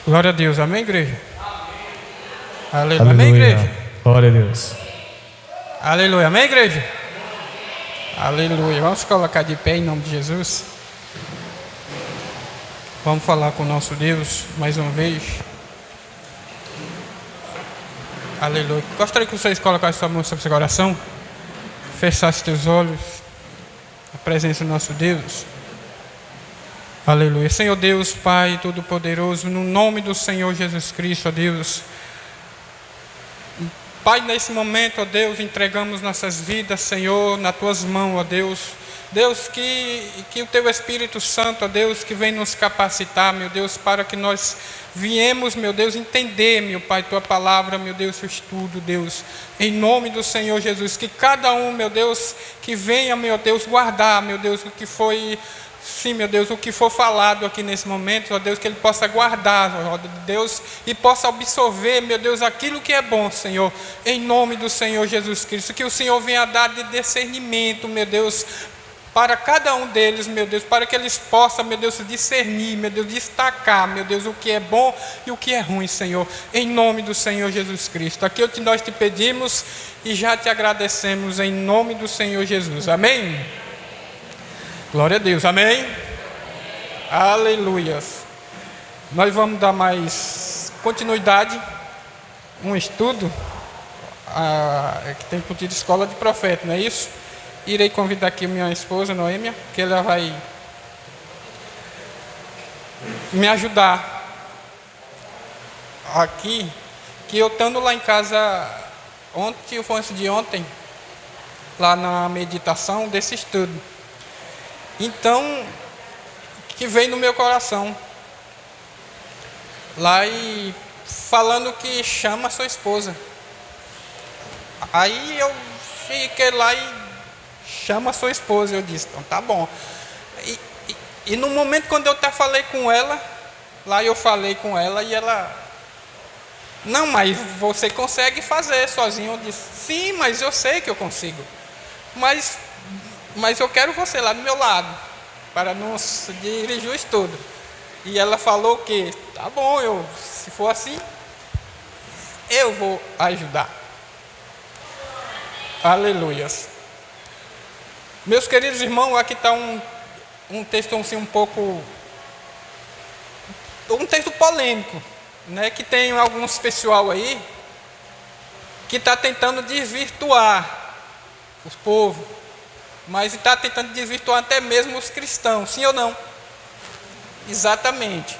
Glória a Deus, amém, igreja? Aleluia, amém, igreja? Glória a Deus. Aleluia, amém, igreja? Aleluia, vamos colocar de pé em nome de Jesus. Vamos falar com o nosso Deus mais uma vez. Aleluia. Gostaria que vocês colocassem sua mão sobre seu coração, fechassem teus olhos, a presença do nosso Deus. Aleluia. Senhor Deus, Pai Todo-Poderoso, no nome do Senhor Jesus Cristo, ó Deus. Pai, nesse momento, ó Deus, entregamos nossas vidas, Senhor, nas Tuas mãos, ó Deus. Deus, que o Teu Espírito Santo, ó Deus, que vem nos capacitar, meu Deus, para que nós viemos, meu Deus, entender, meu Pai, Tua palavra, meu Deus, o estudo, Deus. Em nome do Senhor Jesus, que cada um, meu Deus, que venha, meu Deus, guardar, meu Deus, o que foi... Sim, meu Deus, o que for falado aqui nesse momento, ó Deus, que Ele possa guardar, ó Deus, e possa absorver, meu Deus, aquilo que é bom, Senhor, em nome do Senhor Jesus Cristo, que o Senhor venha dar de discernimento, meu Deus, para cada um deles, meu Deus, para que eles possam, meu Deus, discernir, meu Deus, destacar, meu Deus, o que é bom e o que é ruim, Senhor, em nome do Senhor Jesus Cristo. Aqui nós te pedimos e já te agradecemos em nome do Senhor Jesus, amém? Glória a Deus, amém? Aleluias. Nós vamos dar mais continuidade, um estudo que tem por título Escola de Profeta, não é isso? Irei convidar aqui minha esposa, Noêmia, que ela vai me ajudar aqui, que eu estando lá em casa ontem, ou antes de ontem, lá na meditação desse estudo. Então, que veio no meu coração, lá e falando que chama a sua esposa. Aí eu fiquei lá e chama a sua esposa. Eu disse, então tá bom. E no momento quando eu até falei com ela, lá eu falei com ela e ela, não, mas você consegue fazer sozinho. Eu disse, sim, mas eu sei que eu consigo. Mas eu quero você lá do meu lado, para nos dirigir o estudo. E ela falou que, tá bom, se for assim, eu vou ajudar. Aleluias. Meus queridos irmãos, aqui está um texto assim, um texto polêmico, né, que tem alguns pessoal aí que está tentando desvirtuar os povos, mas está tentando desvirtuar até mesmo os cristãos, sim ou não? Exatamente.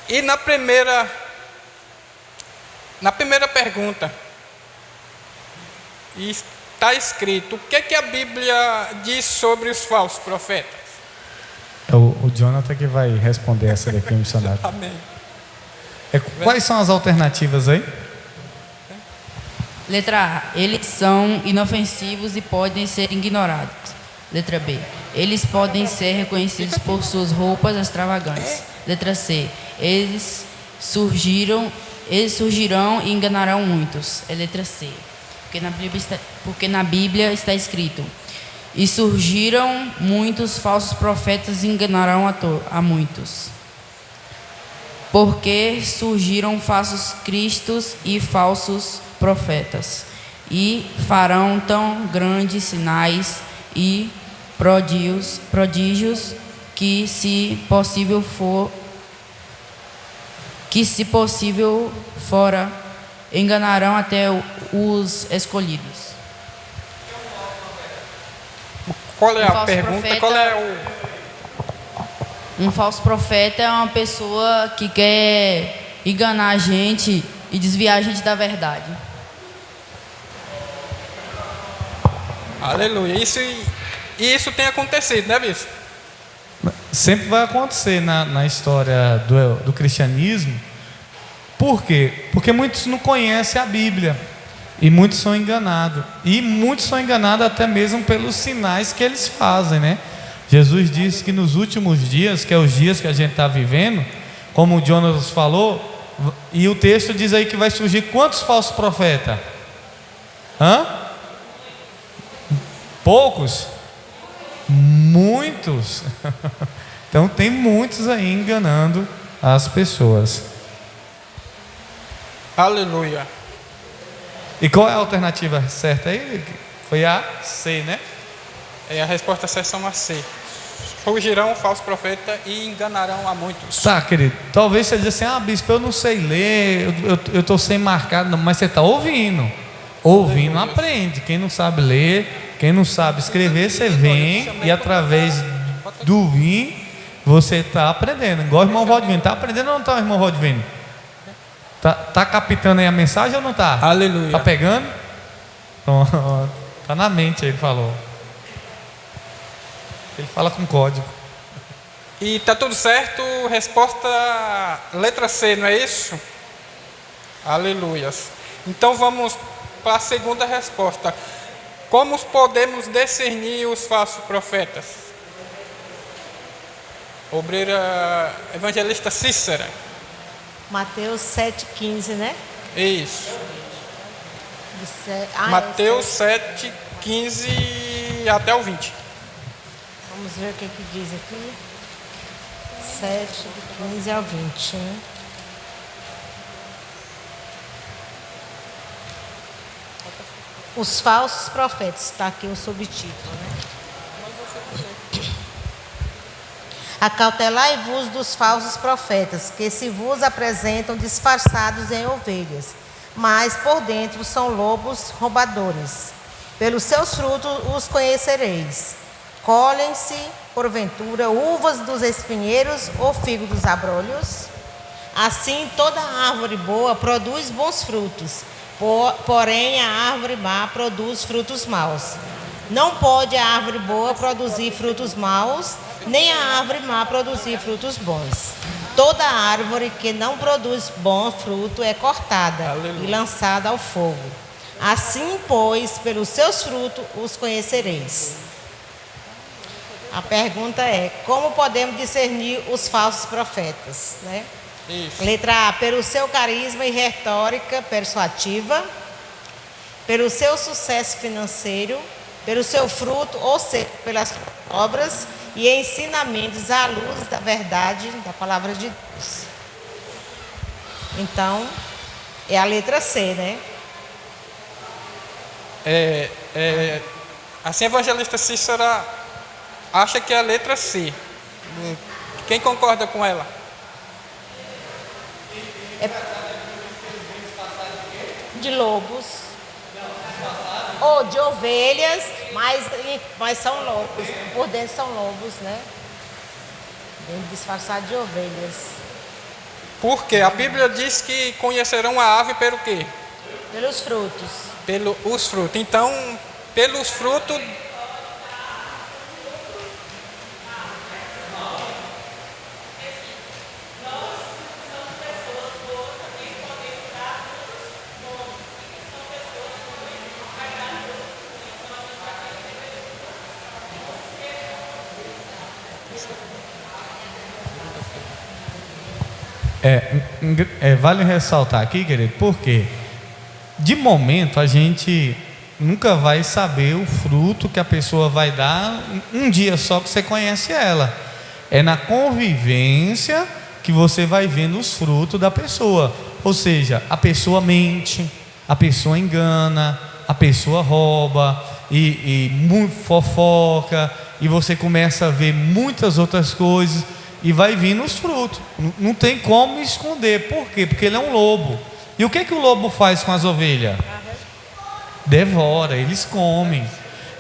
E na primeira pergunta, está escrito, o que a Bíblia diz sobre os falsos profetas? É o Jonathan que vai responder essa daqui, missionário. Amém. Quais são as alternativas aí? Letra A. Eles são inofensivos e podem ser ignorados. Letra B. Eles podem ser reconhecidos por suas roupas extravagantes. Letra C. Eles surgirão e enganarão muitos. É letra C. Porque na Bíblia está escrito: e surgiram muitos falsos profetas e enganarão a muitos. Porque surgiram falsos cristos e falsos profetas, e farão tão grandes sinais e prodígios que se possível fora, enganarão até os escolhidos. Qual é a pergunta? Um falso profeta é uma pessoa que quer enganar a gente e desviar a gente da verdade. Aleluia. Isso tem acontecido, né, bispo? Sempre vai acontecer na história do cristianismo. Por quê? Porque muitos não conhecem a Bíblia e muitos são enganados. E muitos são enganados até mesmo pelos sinais que eles fazem, né? Jesus disse que nos últimos dias, que é os dias que a gente está vivendo, como o Jonas falou, e o texto diz aí que vai surgir quantos falsos profetas? Poucos? muitos. Então tem muitos aí enganando as pessoas. Aleluia. E qual é a alternativa certa aí? Foi a C, né? A resposta é a seção AC. Surgirão o falso profeta e enganarão a muitos. Tá, querido. Talvez você diga assim: bispo, eu não sei ler, eu estou sem marcar. Não, mas você está ouvindo. Ouvindo, aprende. Quem não sabe ler, quem não sabe escrever, você vem e através do vir, você está aprendendo. Igual o irmão Valdivino. Está aprendendo ou não está, irmão Valdivino? Tá captando aí a mensagem ou não está? Aleluia. Está pegando? Está na mente aí, ele falou. Ele fala com código. E tá tudo certo, resposta letra C, não é isso? Aleluias. Então vamos para a segunda resposta. Como podemos discernir os falsos profetas? Obreira evangelista Cícera. Mateus 7,15, né? Isso. Ah, Mateus 7, 15 até o 20. Vamos ver o que diz aqui. 7, do 15 ao 20. Né? Os falsos profetas. Está aqui o subtítulo, né? Acautelai-vos dos falsos profetas, que se vos apresentam disfarçados em ovelhas, mas por dentro são lobos roubadores. Pelos seus frutos os conhecereis. Colhem-se, porventura, uvas dos espinheiros ou figo dos abrolhos? Assim, toda árvore boa produz bons frutos, porém a árvore má produz frutos maus. Não pode a árvore boa produzir frutos maus, nem a árvore má produzir frutos bons. Toda árvore que não produz bom fruto é cortada e lançada ao fogo. Assim, pois, pelos seus frutos os conhecereis. A pergunta é: como podemos discernir os falsos profetas? Né? Isso. Letra A: pelo seu carisma e retórica persuasiva, pelo seu sucesso financeiro, pelo seu fruto, ou seja, pelas obras e ensinamentos à luz da verdade da palavra de Deus. Então, é a letra C, né? Assim, a evangelista Cícera acha que é a letra C. Quem concorda com ela? De lobos ou de ovelhas, mas são lobos. Por dentro são lobos, né? Bem disfarçado de ovelhas. Porque a Bíblia diz que conhecerão a ave pelo quê? Pelos frutos. Pelos frutos. Então, pelos frutos. Vale ressaltar aqui, querido, porque de momento a gente nunca vai saber o fruto que a pessoa vai dar um dia só que você conhece ela. É na convivência que você vai vendo os frutos da pessoa. Ou seja, a pessoa mente, a pessoa engana, a pessoa rouba e muito fofoca, e você começa a ver muitas outras coisas. E vai vindo os frutos. Não tem como esconder. Por quê? Porque ele é um lobo. E o que o lobo faz com as ovelhas? Devora, eles comem.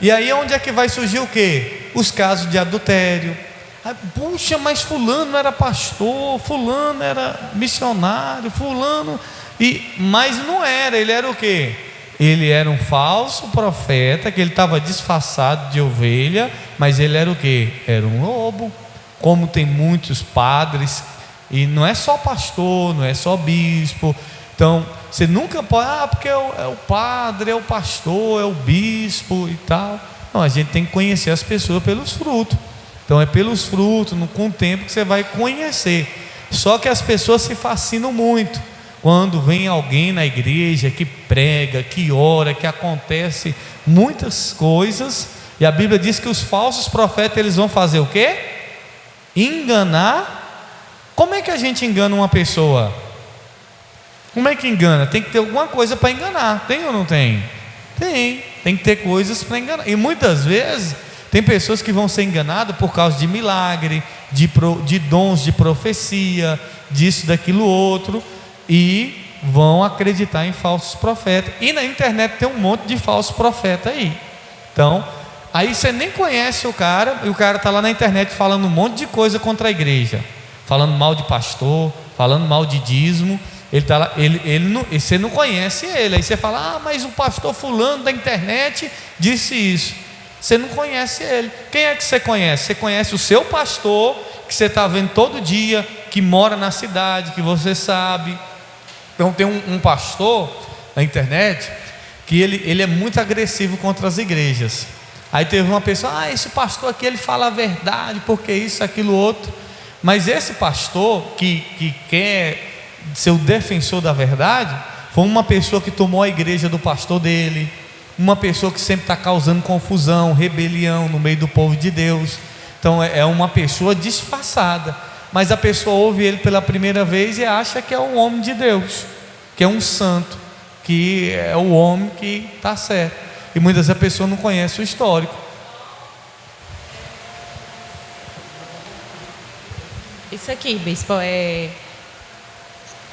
E aí onde é que vai surgir o quê? Os casos de adultério. Puxa, mas fulano era pastor, fulano era missionário, fulano... Mas não era, ele era o quê? Ele era um falso profeta, que ele estava disfarçado de ovelha, mas ele era o quê? Era um lobo. Como tem muitos padres, e não é só pastor, não é só bispo. Então, você nunca pode, porque é o padre, é o pastor, é o bispo e tal. Não, a gente tem que conhecer as pessoas pelos frutos. Então, é pelos frutos, com o tempo que você vai conhecer. Só que as pessoas se fascinam muito quando vem alguém na igreja que prega, que ora, que acontece muitas coisas, E a Bíblia diz que os falsos profetas, eles vão fazer o quê? Enganar. Como é que a gente engana uma pessoa? Como é que engana? Tem que ter alguma coisa para enganar. Tem ou não tem? Tem que ter coisas para enganar. E muitas vezes tem pessoas que vão ser enganadas por causa de milagre, de dons de profecia, disso, daquilo, outro, e vão acreditar em falsos profetas. E na internet tem um monte de falsos profetas aí. Então, aí você nem conhece o cara, e o cara está lá na internet falando um monte de coisa contra a igreja, falando mal de pastor, falando mal de dízimo. Ele está lá, você não conhece ele. Aí você fala: mas o pastor fulano da internet disse isso. Você não conhece ele. Quem é que você conhece? Você conhece o seu pastor, que você está vendo todo dia, que mora na cidade, que você sabe. Então tem um pastor na internet que ele é muito agressivo contra as igrejas. Aí teve uma pessoa: esse pastor aqui, ele fala a verdade, porque isso, aquilo, outro. Mas esse pastor que quer ser o defensor da verdade, foi uma pessoa que tomou a igreja do pastor dele, uma pessoa que sempre está causando confusão, rebelião no meio do povo de Deus. Então é uma pessoa disfarçada, mas a pessoa ouve ele pela primeira vez e acha que é um homem de Deus, que é um santo, que é o homem que está certo. E muitas vezes a pessoa não conhece o histórico. Isso aqui, bispo,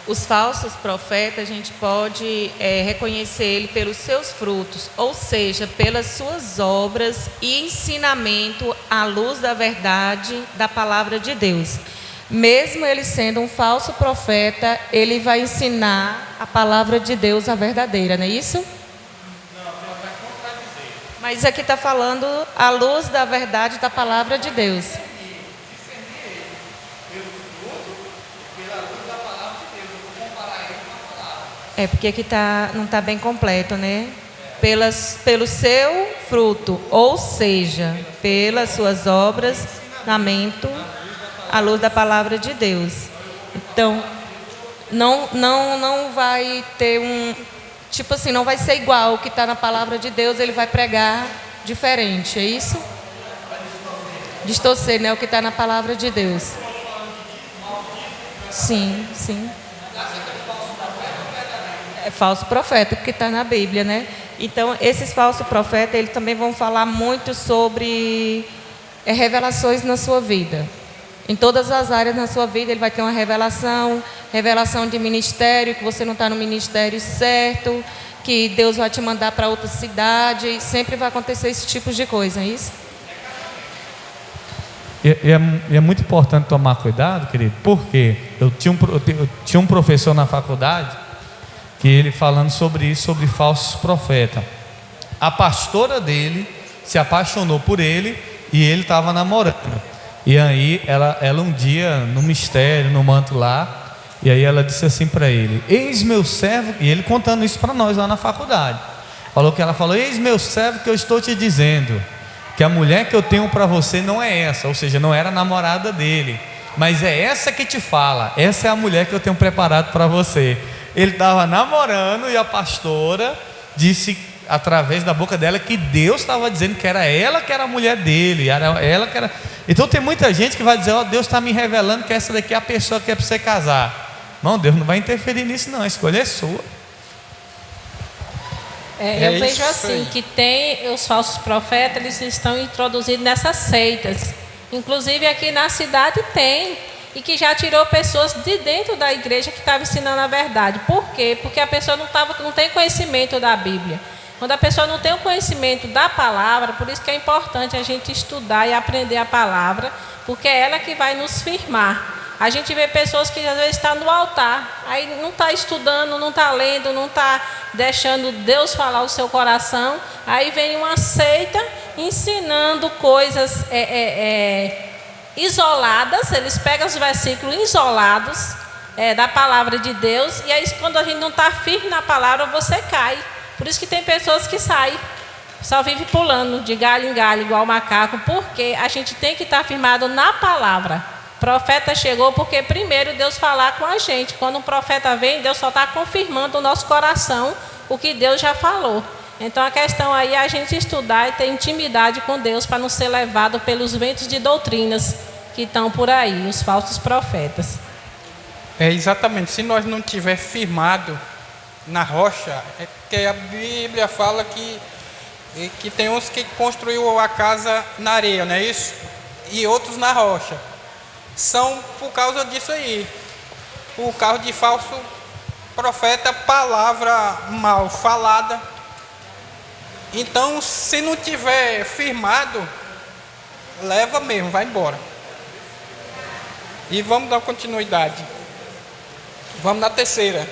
os falsos profetas, a gente pode reconhecer ele pelos seus frutos, ou seja, pelas suas obras e ensinamento à luz da verdade da palavra de Deus. Mesmo ele sendo um falso profeta, ele vai ensinar a palavra de Deus, a verdadeira, não é isso? Não, ele vai contradizer. Mas aqui está falando à luz da verdade da palavra de Deus. Porque aqui não está bem completo, né? Pelo seu fruto, ou seja, pelas suas obras, ensinamento, à luz da palavra de Deus. Então, não vai ter tipo assim, não vai ser igual o que está na palavra de Deus, ele vai pregar diferente, é isso? Distorcer, né? O que está na palavra de Deus. Sim. É falso profeta, porque está na Bíblia, né? Então, esses falsos profetas, eles também vão falar muito sobre revelações na sua vida. Em todas as áreas na sua vida, ele vai ter uma revelação de ministério, que você não está no ministério certo, que Deus vai te mandar para outra cidade. Sempre vai acontecer esse tipo de coisa, é isso? E é muito importante tomar cuidado, querido, porque eu tinha um professor na faculdade, que ele falando sobre isso, sobre falsos profetas. A pastora dele se apaixonou por ele e ele estava namorando. E aí ela um dia no mistério, no manto lá, e aí ela disse assim para ele: eis meu servo, e ele contando isso para nós lá na faculdade. Ela falou: eis meu servo, que eu estou te dizendo que a mulher que eu tenho para você não é essa, ou seja, não era a namorada dele, mas é essa que te fala, essa é a mulher que eu tenho preparado para você. Ele estava namorando e a pastora disse através da boca dela que Deus estava dizendo que era ela que era a mulher dele, era ela que era. Então tem muita gente que vai dizer: Deus está me revelando que essa daqui é a pessoa que é para você casar. Não, Deus não vai interferir nisso não, a escolha é sua. Eu vejo assim, que tem os falsos profetas, eles estão introduzidos nessas seitas. Inclusive aqui na cidade tem, e que já tirou pessoas de dentro da igreja que estavam ensinando a verdade. Por quê? Porque a pessoa não tem conhecimento da Bíblia. Quando a pessoa não tem o conhecimento da palavra, por isso que é importante a gente estudar e aprender a palavra, porque é ela que vai nos firmar. A gente vê pessoas que às vezes estão no altar, aí não está estudando, não está lendo, não está deixando Deus falar o seu coração, aí vem uma seita ensinando coisas isoladas, eles pegam os versículos isolados da palavra de Deus, e aí quando a gente não está firme na palavra, você cai. Por isso que tem pessoas que saem, só vive pulando de galho em galho, igual macaco, porque a gente tem que estar firmado na palavra. O profeta chegou porque primeiro Deus falar com a gente. Quando um profeta vem, Deus só está confirmando no nosso coração o que Deus já falou. Então a questão aí é a gente estudar e ter intimidade com Deus para não ser levado pelos ventos de doutrinas que estão por aí, os falsos profetas. É exatamente, se nós não tiver firmado na rocha, é porque a Bíblia fala que tem uns que construiu a casa na areia, não é isso? E outros na rocha. São por causa disso aí, por causa de falso profeta, palavra mal falada. Então, se não tiver firmado, leva mesmo, vai embora. E vamos dar continuidade. Vamos na terceira.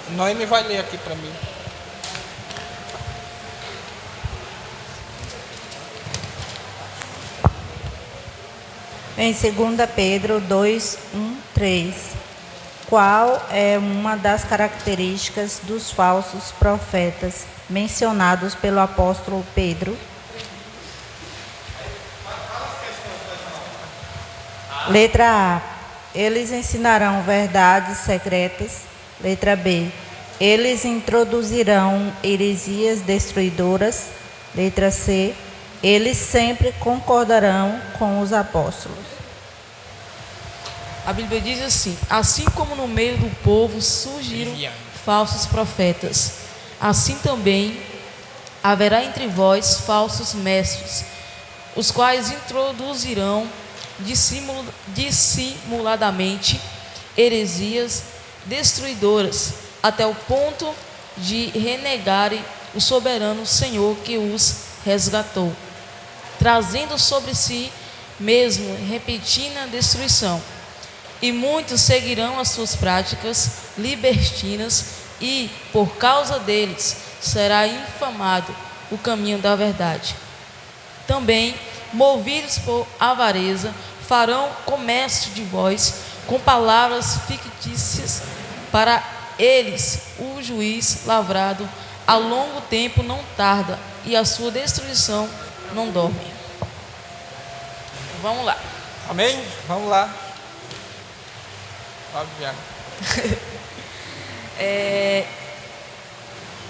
Noemi vai ler aqui para mim. Em 2 Pedro 2, 1, 3. Qual é uma das características dos falsos profetas mencionados pelo apóstolo Pedro? Letra A. Eles ensinarão verdades secretas. Letra B. Eles introduzirão heresias destruidoras. Letra C. Eles sempre concordarão com os apóstolos. A Bíblia diz assim: assim como no meio do povo surgiram falsos profetas, assim também haverá entre vós falsos mestres, os quais introduzirão dissimuladamente heresias destruidoras, até o ponto de renegarem o soberano Senhor que os resgatou, trazendo sobre si mesmo repentina destruição. E muitos seguirão as suas práticas libertinas, e por causa deles será infamado o caminho da verdade. Também, movidos por avareza, farão comércio de vós com palavras fictícias. Para eles o juiz lavrado a longo tempo não tarda, e a sua destruição não dorme. Vamos lá. Amém? Vamos lá.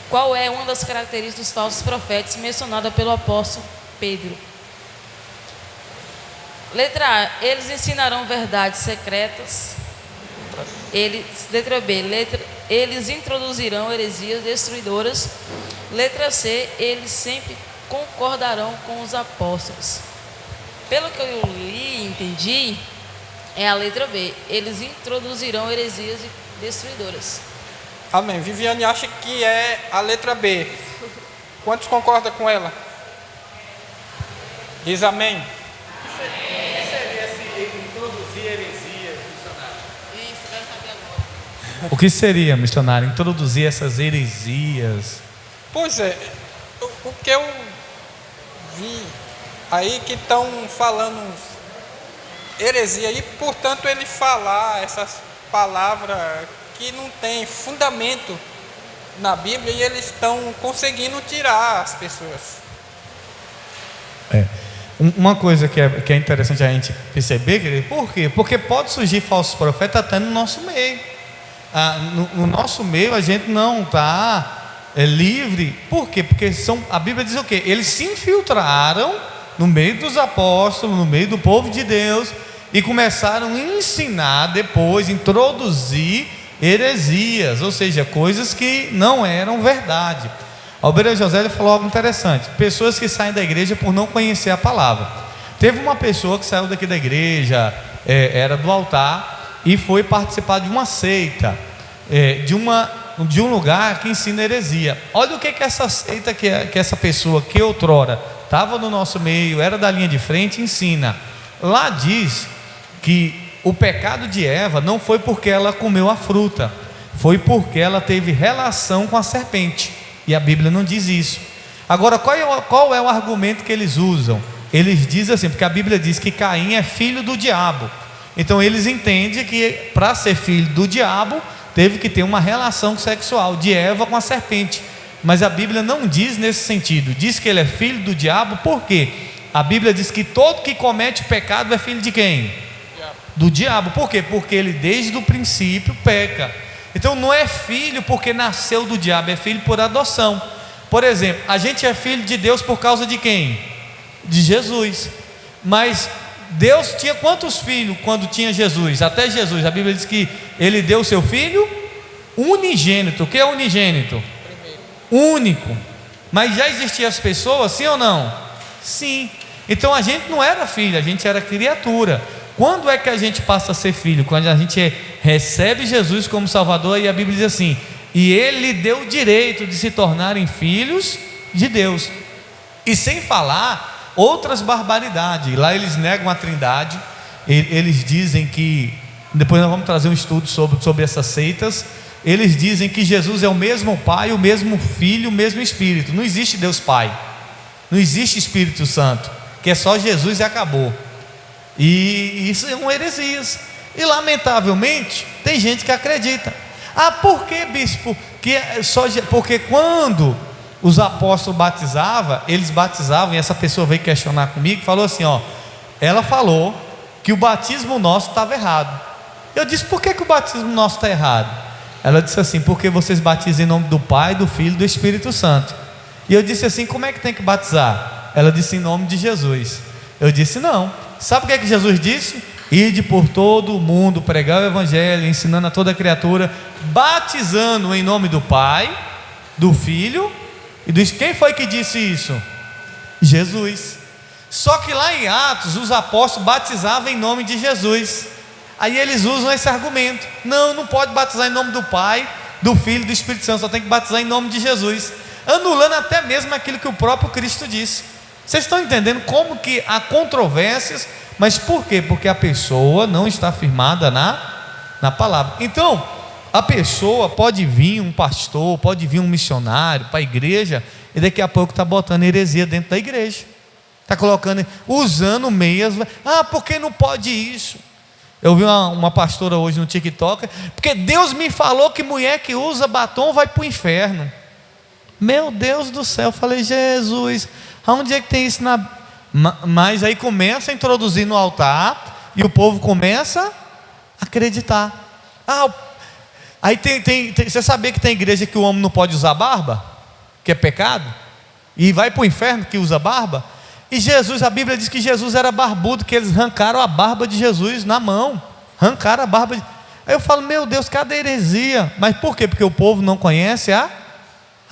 Qual é uma das características dos falsos profetas mencionada pelo apóstolo Pedro? Letra A. Eles ensinarão verdades secretas. Letra B. Eles introduzirão heresias destruidoras. Letra C. Eles sempre concordarão com os apóstolos. Pelo que eu li e entendi, é a letra B. Eles introduzirão heresias destruidoras. Amém. Viviane acha que é a letra B. Quantos concordam com ela? Diz amém. O que seria esse introduzir heresias, missionário? Isso, quero saber agora. O que seria, missionário, introduzir essas heresias? Pois é, o que eu vi aí que estão falando heresia e, portanto, ele falar essas palavras que não tem fundamento na Bíblia e eles estão conseguindo tirar as pessoas. Uma coisa que é interessante a gente perceber, por quê? Porque pode surgir falsos profetas até no nosso meio. No nosso meio a gente não está livre. Por quê? Porque a Bíblia diz o quê? Eles se infiltraram no meio dos apóstolos, no meio do povo de Deus, e começaram a ensinar depois, introduzir heresias, ou seja, coisas que não eram verdade. A Albeira José falou algo interessante: pessoas que saem da igreja por não conhecer a palavra. Teve uma pessoa que saiu daqui da igreja, era do altar, e foi participar de uma seita, de um lugar que ensina heresia. Olha o que essa seita, que essa pessoa que outrora estava no nosso meio, era da linha de frente, ensina. Lá diz que o pecado de Eva não foi porque ela comeu a fruta, foi porque ela teve relação com a serpente, e a Bíblia não diz isso. Agora, qual é o argumento que eles usam? Eles dizem assim, porque a Bíblia diz que Caim é filho do diabo, então eles entendem que para ser filho do diabo teve que ter uma relação sexual de Eva com a serpente, mas a Bíblia não diz nesse sentido. Diz que ele é filho do diabo, por quê? A Bíblia diz que todo que comete pecado é filho de quem? Do diabo. Por quê? Porque ele desde o princípio peca. Então não é filho porque nasceu do diabo, é filho por adoção. Por exemplo, a gente é filho de Deus por causa de quem? De Jesus. Mas Deus tinha quantos filhos quando tinha Jesus? Até Jesus, a Bíblia diz que Ele deu o seu filho unigênito. O que é unigênito? Único. Mas já existiam as pessoas, sim ou não? Sim. Então a gente não era filho, a gente era criatura. Quando é que a gente passa a ser filho? Quando a gente recebe Jesus como Salvador, e a Bíblia diz assim: e Ele deu o direito de se tornarem filhos de Deus. E sem falar outras barbaridades. Lá eles negam a Trindade. Eles dizem que, depois nós vamos trazer um estudo sobre essas seitas. Eles dizem que Jesus é o mesmo Pai, o mesmo Filho, o mesmo Espírito. Não existe Deus Pai, não existe Espírito Santo, que é só Jesus e acabou. E isso é uma heresia. E lamentavelmente tem gente que acredita. Ah, por que, bispo? Porque quando os apóstolos batizavam, eles batizavam, e essa pessoa veio questionar comigo e falou assim: ó, ela falou que o batismo nosso estava errado. Eu disse: por que o batismo nosso está errado? Ela disse assim: porque vocês batizam em nome do Pai, do Filho e do Espírito Santo. E eu disse assim: como é que tem que batizar? Ela disse: em nome de Jesus. Eu disse: não. Sabe o que Jesus disse? Ide por todo o mundo, pregar o Evangelho, ensinando a toda criatura, batizando em nome do Pai, do Filho e do Espírito. Quem foi que disse isso? Jesus. Só que lá em Atos, os apóstolos batizavam em nome de Jesus. Aí eles usam esse argumento: não pode batizar em nome do Pai, do Filho e do Espírito Santo, só tem que batizar em nome de Jesus, anulando até mesmo aquilo que o próprio Cristo disse. Vocês estão entendendo como que há controvérsias? Mas por quê? Porque a pessoa não está firmada na palavra. Então, a pessoa pode vir, um pastor, pode vir um missionário para a igreja, e daqui a pouco está botando heresia dentro da igreja, está colocando, usando meias. Ah, por que não pode isso? Eu vi uma pastora hoje no TikTok: porque Deus me falou que mulher que usa batom vai para o inferno. Meu Deus do céu. Eu falei: Jesus, aonde é que tem isso na... Mas aí começa a introduzir no altar, e o povo começa a acreditar. Aí você sabia que tem igreja que o homem não pode usar barba, que é pecado, e vai para o inferno que usa barba? E Jesus, a Bíblia diz que Jesus era barbudo, que eles arrancaram a barba de Jesus na mão, arrancaram a barba Aí eu falo: meu Deus, cadê a heresia? Mas por quê? Porque o povo não conhece a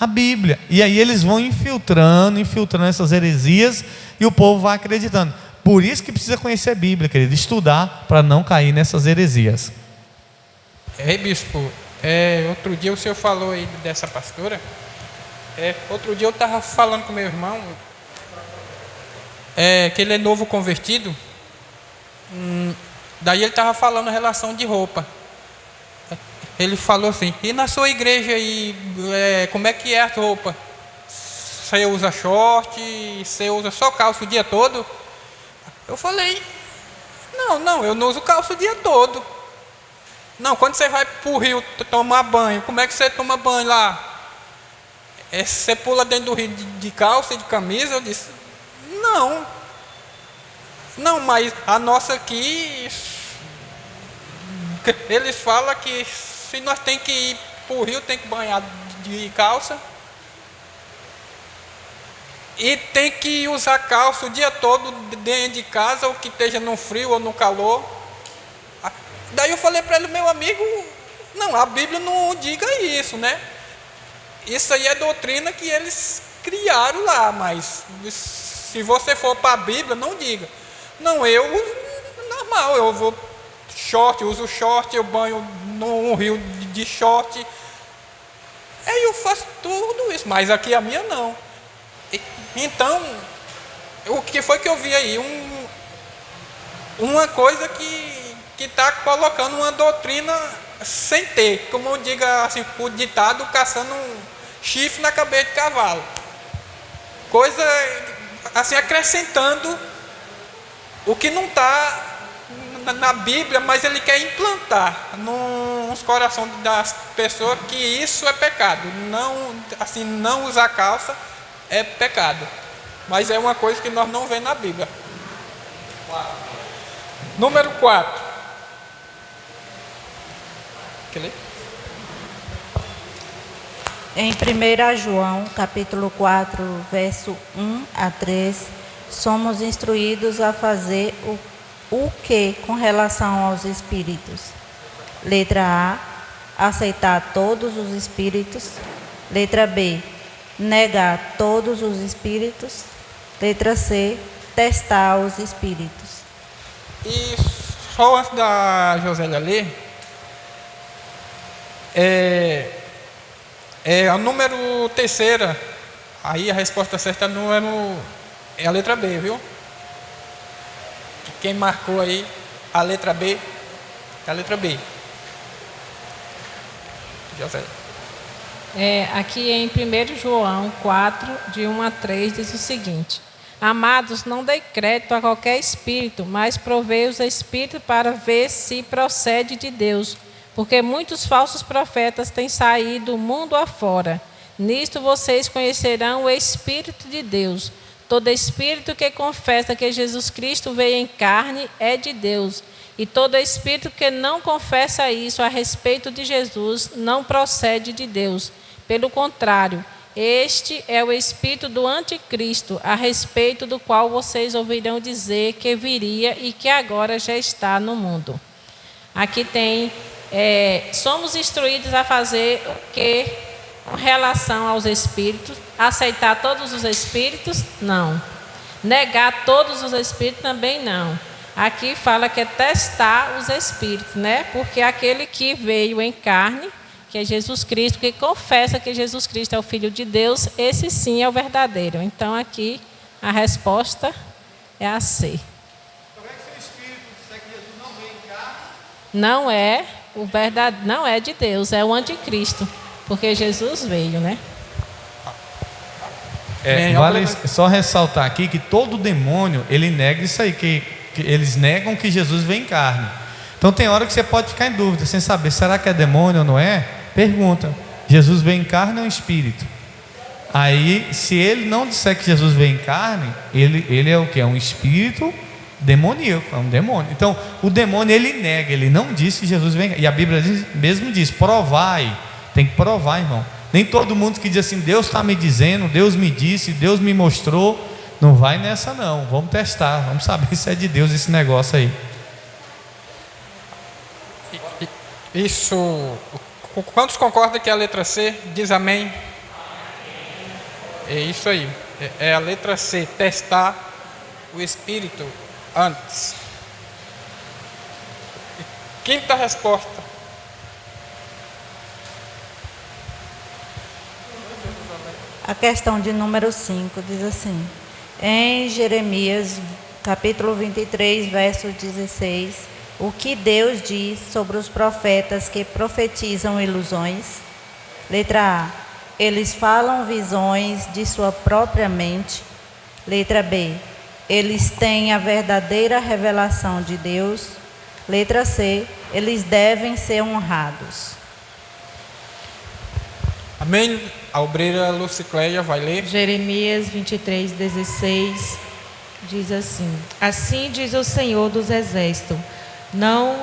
Bíblia, e aí eles vão infiltrando essas heresias, e o povo vai acreditando. Por isso que precisa conhecer a Bíblia, querido, estudar para não cair nessas heresias. Ei, bispo, outro dia o senhor falou aí dessa pastora. Outro dia eu estava falando com meu irmão, que ele é novo convertido. Daí ele estava falando em relação de roupa. Ele falou assim: e na sua igreja aí, como é que é a roupa? Você usa short, você usa só calça o dia todo? Eu falei: não, eu não uso calça o dia todo. Não, quando você vai para o rio tomar banho, como é que você toma banho lá? Você pula dentro do rio de calça e de camisa? Eu disse: não, mas a nossa aqui, eles falam que se nós tem que ir para o rio, tem que banhar de calça. E tem que usar calça o dia todo dentro de casa, ou que esteja no frio ou no calor. Daí eu falei para ele: meu amigo, não, a Bíblia não diga isso, né? Isso aí é doutrina que eles criaram lá, mas se você for para a Bíblia, não diga. Não, eu normal, eu vou short, uso short, eu banho num rio de short. Aí eu faço tudo isso, mas aqui a minha não. Então, o que foi que eu vi aí? Uma coisa que está colocando uma doutrina sem ter, como eu digo assim, o ditado, caçando um chifre na cabeça de cavalo. Coisa assim, acrescentando o que não está na Bíblia, mas ele quer implantar nos corações das pessoas que isso é pecado. Não usar calça é pecado, mas é uma coisa que nós não vemos na Bíblia. Número 4. Quer ler? Em 1 João, capítulo 4, verso 1 a 3, somos instruídos a fazer o que com relação aos espíritos? Letra A, aceitar todos os espíritos. Letra B, negar todos os espíritos. Letra C, testar os espíritos. E só antes da Josélia ler, é o número terceira, aí a resposta certa é a letra B, viu? Quem marcou aí a letra B, é a letra B. Josélia. Aqui em 1 João 4, de 1 a 3, diz o seguinte: Amados, não dei crédito a qualquer espírito, mas provei os espíritos para ver se procede de Deus, porque muitos falsos profetas têm saído mundo afora. Nisto vocês conhecerão o Espírito de Deus. Todo espírito que confessa que Jesus Cristo veio em carne é de Deus. E todo espírito que não confessa isso a respeito de Jesus não procede de Deus. Pelo contrário, este é o espírito do anticristo, a respeito do qual vocês ouvirão dizer que viria e que agora já está no mundo. Aqui tem, somos instruídos a fazer o que com relação aos espíritos? Aceitar todos os espíritos? Não. Negar todos os espíritos? Também não. Aqui fala que é testar os espíritos, né? Porque aquele que veio em carne, que é Jesus Cristo, que confessa que Jesus Cristo é o Filho de Deus, esse sim é o verdadeiro. Então aqui a resposta é a C. Como é que se o Espírito disser que Jesus não veio em carne? Não é o verdadeiro, não é de Deus, é o anticristo, porque Jesus veio, né? Vale só ressaltar aqui que todo demônio, ele nega isso aí, que eles negam que Jesus vem em carne. Então tem hora que você pode ficar em dúvida, sem saber, será que é demônio ou não é? Pergunta, Jesus vem em carne ou em espírito? Aí, se ele não disser que Jesus vem em carne, ele é o que? É um espírito demoníaco, é um demônio. Então, o demônio, ele nega, ele não diz que Jesus vem. E a Bíblia mesmo diz, provai, tem que provar, irmão. Nem todo mundo que diz assim, Deus está me dizendo, Deus me disse, Deus me mostrou, não vai nessa não, vamos testar, vamos saber se é de Deus esse negócio aí. Isso, quantos concordam que é a letra C? Diz amém. É isso aí, é a letra C, testar o espírito antes. Quinta resposta. A questão de número 5 diz assim: em Jeremias, capítulo 23, verso 16, o que Deus diz sobre os profetas que profetizam ilusões? Letra A, eles falam visões de sua própria mente. Letra B, eles têm a verdadeira revelação de Deus. Letra C, eles devem ser honrados. Amém? A obreira Lucicléia vai ler. Jeremias 23, 16 diz assim: assim diz o Senhor dos Exércitos, não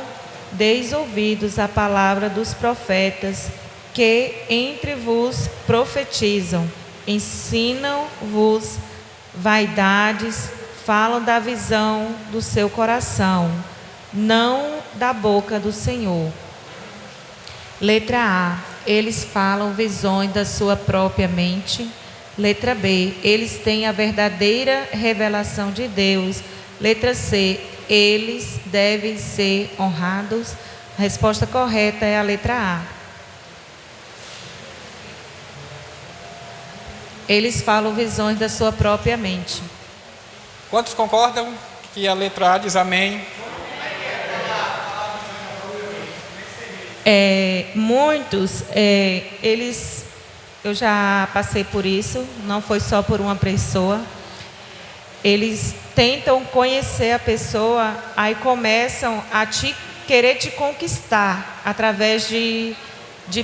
deis ouvidos à palavra dos profetas que entre vos profetizam, ensinam-vos vaidades, falam da visão do seu coração, não da boca do Senhor. Letra A, eles falam visões da sua própria mente. Letra B, eles têm a verdadeira revelação de Deus. Letra C, eles devem ser honrados. A resposta correta é a letra A. Eles falam visões da sua própria mente. Quantos concordam que a letra A diz amém? Muitos, eu já passei por isso, não foi só por uma pessoa. Eles tentam conhecer a pessoa, aí começam a querer te conquistar através de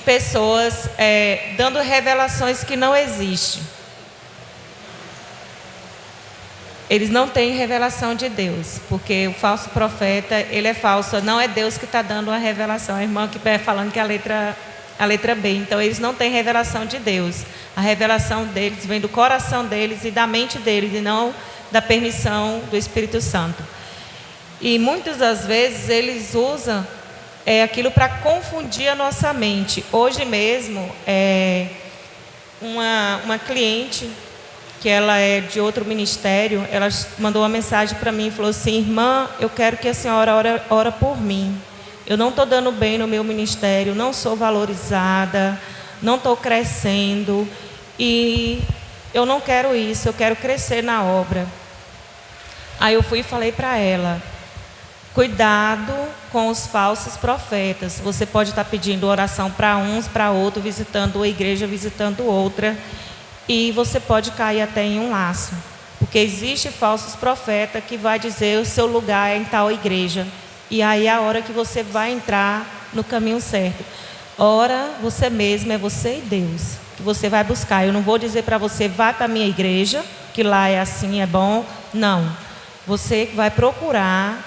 pessoas dando revelações que não existem. Eles não têm revelação de Deus, porque o falso profeta, ele é falso, não é Deus que está dando a revelação. A irmã que está falando que a letra A letra B. Então, eles não têm revelação de Deus. A revelação deles vem do coração deles e da mente deles, e não da permissão do Espírito Santo. E muitas das vezes eles usam aquilo para confundir a nossa mente. Hoje mesmo, uma cliente, que ela é de outro ministério, ela mandou uma mensagem para mim e falou assim: irmã, eu quero que a senhora ore por mim. Eu não estou dando bem no meu ministério, não sou valorizada, não estou crescendo, e eu não quero isso, eu quero crescer na obra. Aí eu fui e falei para ela: cuidado com os falsos profetas. Você pode estar pedindo oração para uns, para outros, visitando uma igreja, visitando outra, e você pode cair até em um laço. Porque existe falsos profetas que vai dizer o seu lugar é em tal igreja. E aí é a hora que você vai entrar no caminho certo. Ora, você mesmo, é você e Deus que você vai buscar. Eu não vou dizer para você, vá para a minha igreja, que lá é assim, é bom. Não. Você vai procurar,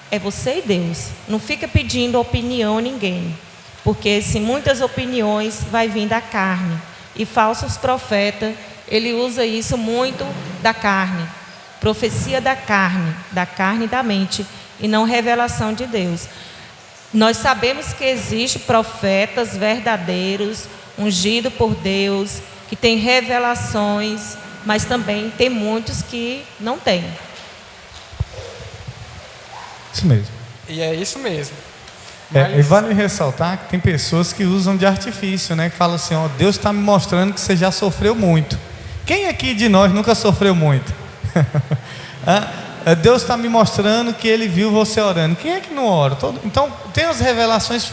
é você e Deus. Não fica pedindo opinião a ninguém. Porque se muitas opiniões vai vir da carne. E falsos profetas, ele usa isso muito da carne. Profecia da carne e da mente, e não revelação de Deus. Nós sabemos que existem profetas verdadeiros, ungidos por Deus, que têm revelações, mas também tem muitos que não têm. Isso mesmo. E é isso mesmo. E vale ressaltar que tem pessoas que usam de artifício, né? Que falam assim: ó, Deus está me mostrando que você já sofreu muito. Quem aqui de nós nunca sofreu muito? Deus está me mostrando que Ele viu você orando. Quem é que não ora? Então, tem as revelações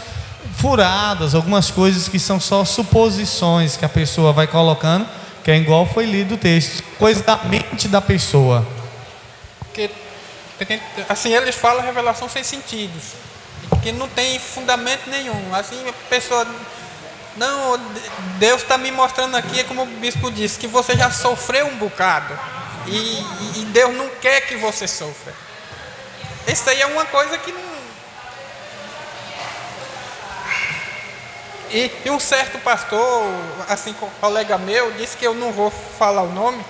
furadas, algumas coisas que são só suposições que a pessoa vai colocando, que é igual foi lido o texto, coisa da mente da pessoa. Porque, assim, eles falam revelação sem sentidos, que não tem fundamento nenhum. Assim, a pessoa... Não, Deus está me mostrando aqui, é como o bispo disse, que você já sofreu um bocado. E Deus não quer que você sofra. Isso aí é uma coisa que não... E um certo pastor, assim, colega meu, disse que eu não vou falar o nome.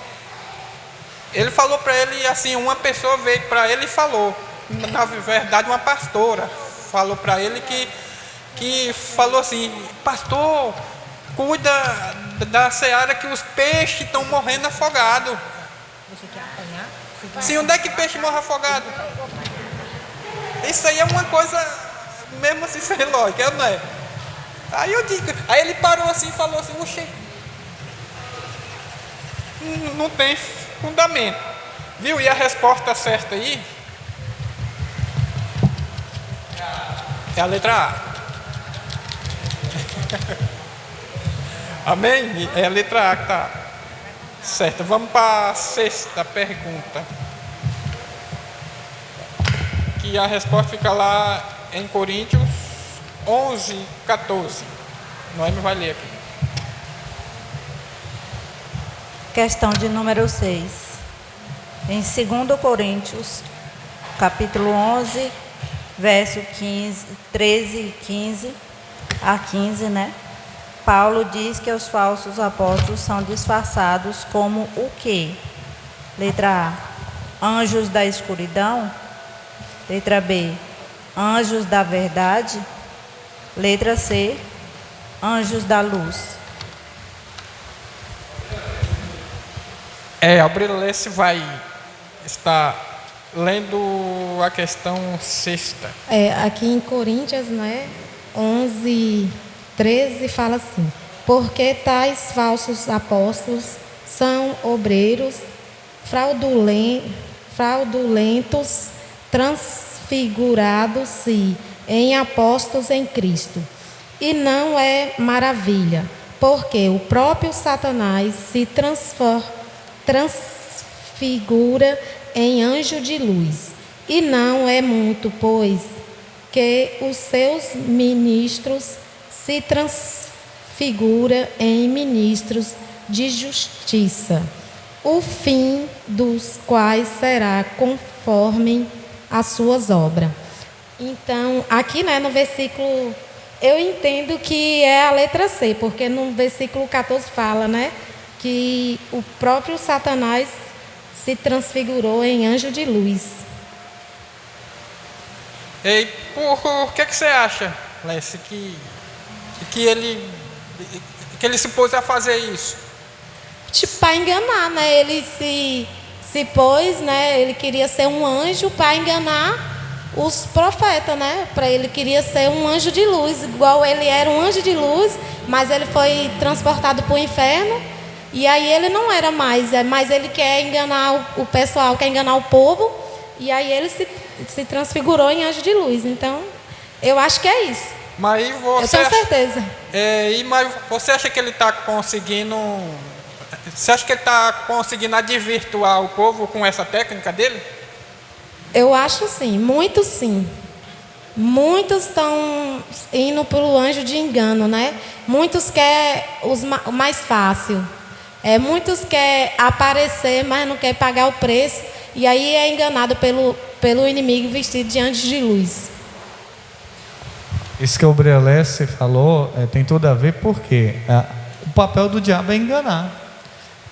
Ele falou para ele, assim, uma pessoa veio para ele e falou, na verdade uma pastora, falou para ele que falou assim: pastor, cuida da seara que os peixes estão morrendo afogados. Você quer apanhar? Sim, onde é que peixe morre afogado? Isso aí é uma coisa, mesmo assim, sem lógica, não é? Aí eu digo, aí ele parou assim e falou assim: oxe, não tem fundamento. Viu? E a resposta certa aí é a letra A. Amém? É a letra A que está certa. Vamos para a sexta pergunta. Que a resposta fica lá em Coríntios 11, 14. Noemi vai ler aqui. Questão de número 6. Em 2 Coríntios, capítulo 11, verso 13 e 15 a 15, né? Paulo diz que os falsos apóstolos são disfarçados como o quê? Letra A, anjos da escuridão. Letra B, anjos da verdade. Letra C, anjos da luz. A Brilesse vai estar lendo a questão sexta. Aqui em Coríntios, né, 11, 13, fala assim: porque tais falsos apóstolos são obreiros fraudulentos, transfigurados-se em apóstolos em Cristo. E não é maravilha, porque o próprio Satanás se transfigura em anjo de luz. E não é muito, pois, que os seus ministros se transfigura em ministros de justiça, o fim dos quais será conforme as suas obras. Então, aqui, né, no versículo Eu entendo que é a letra C, porque no versículo 14 fala, né, que o próprio Satanás se transfigurou em anjo de luz. E por que você acha, Lesse, que ele se pôs a fazer isso? Tipo, para enganar, né? Ele se pôs, né? Ele queria ser um anjo para enganar os profetas, né? Ele queria ser um anjo de luz, igual ele era um anjo de luz, mas ele foi transportado para o inferno, e aí ele não era mais, mas ele quer enganar o pessoal, quer enganar o povo, e aí ele se transfigurou em anjo de luz. Então, eu acho que é isso. Mas Eu tenho certeza. Mas você acha que ele está conseguindo... Você acha que ele está conseguindo advirtuar o povo com essa técnica dele? Eu acho sim, muitos sim. Muitos estão indo pelo anjo de engano, né? Muitos querem o mais fácil. Muitos querem aparecer, mas não querem pagar o preço. E aí é enganado pelo inimigo vestido de anjo de luz. Isso que o Brelesse falou tem tudo a ver, porque o papel do diabo é enganar.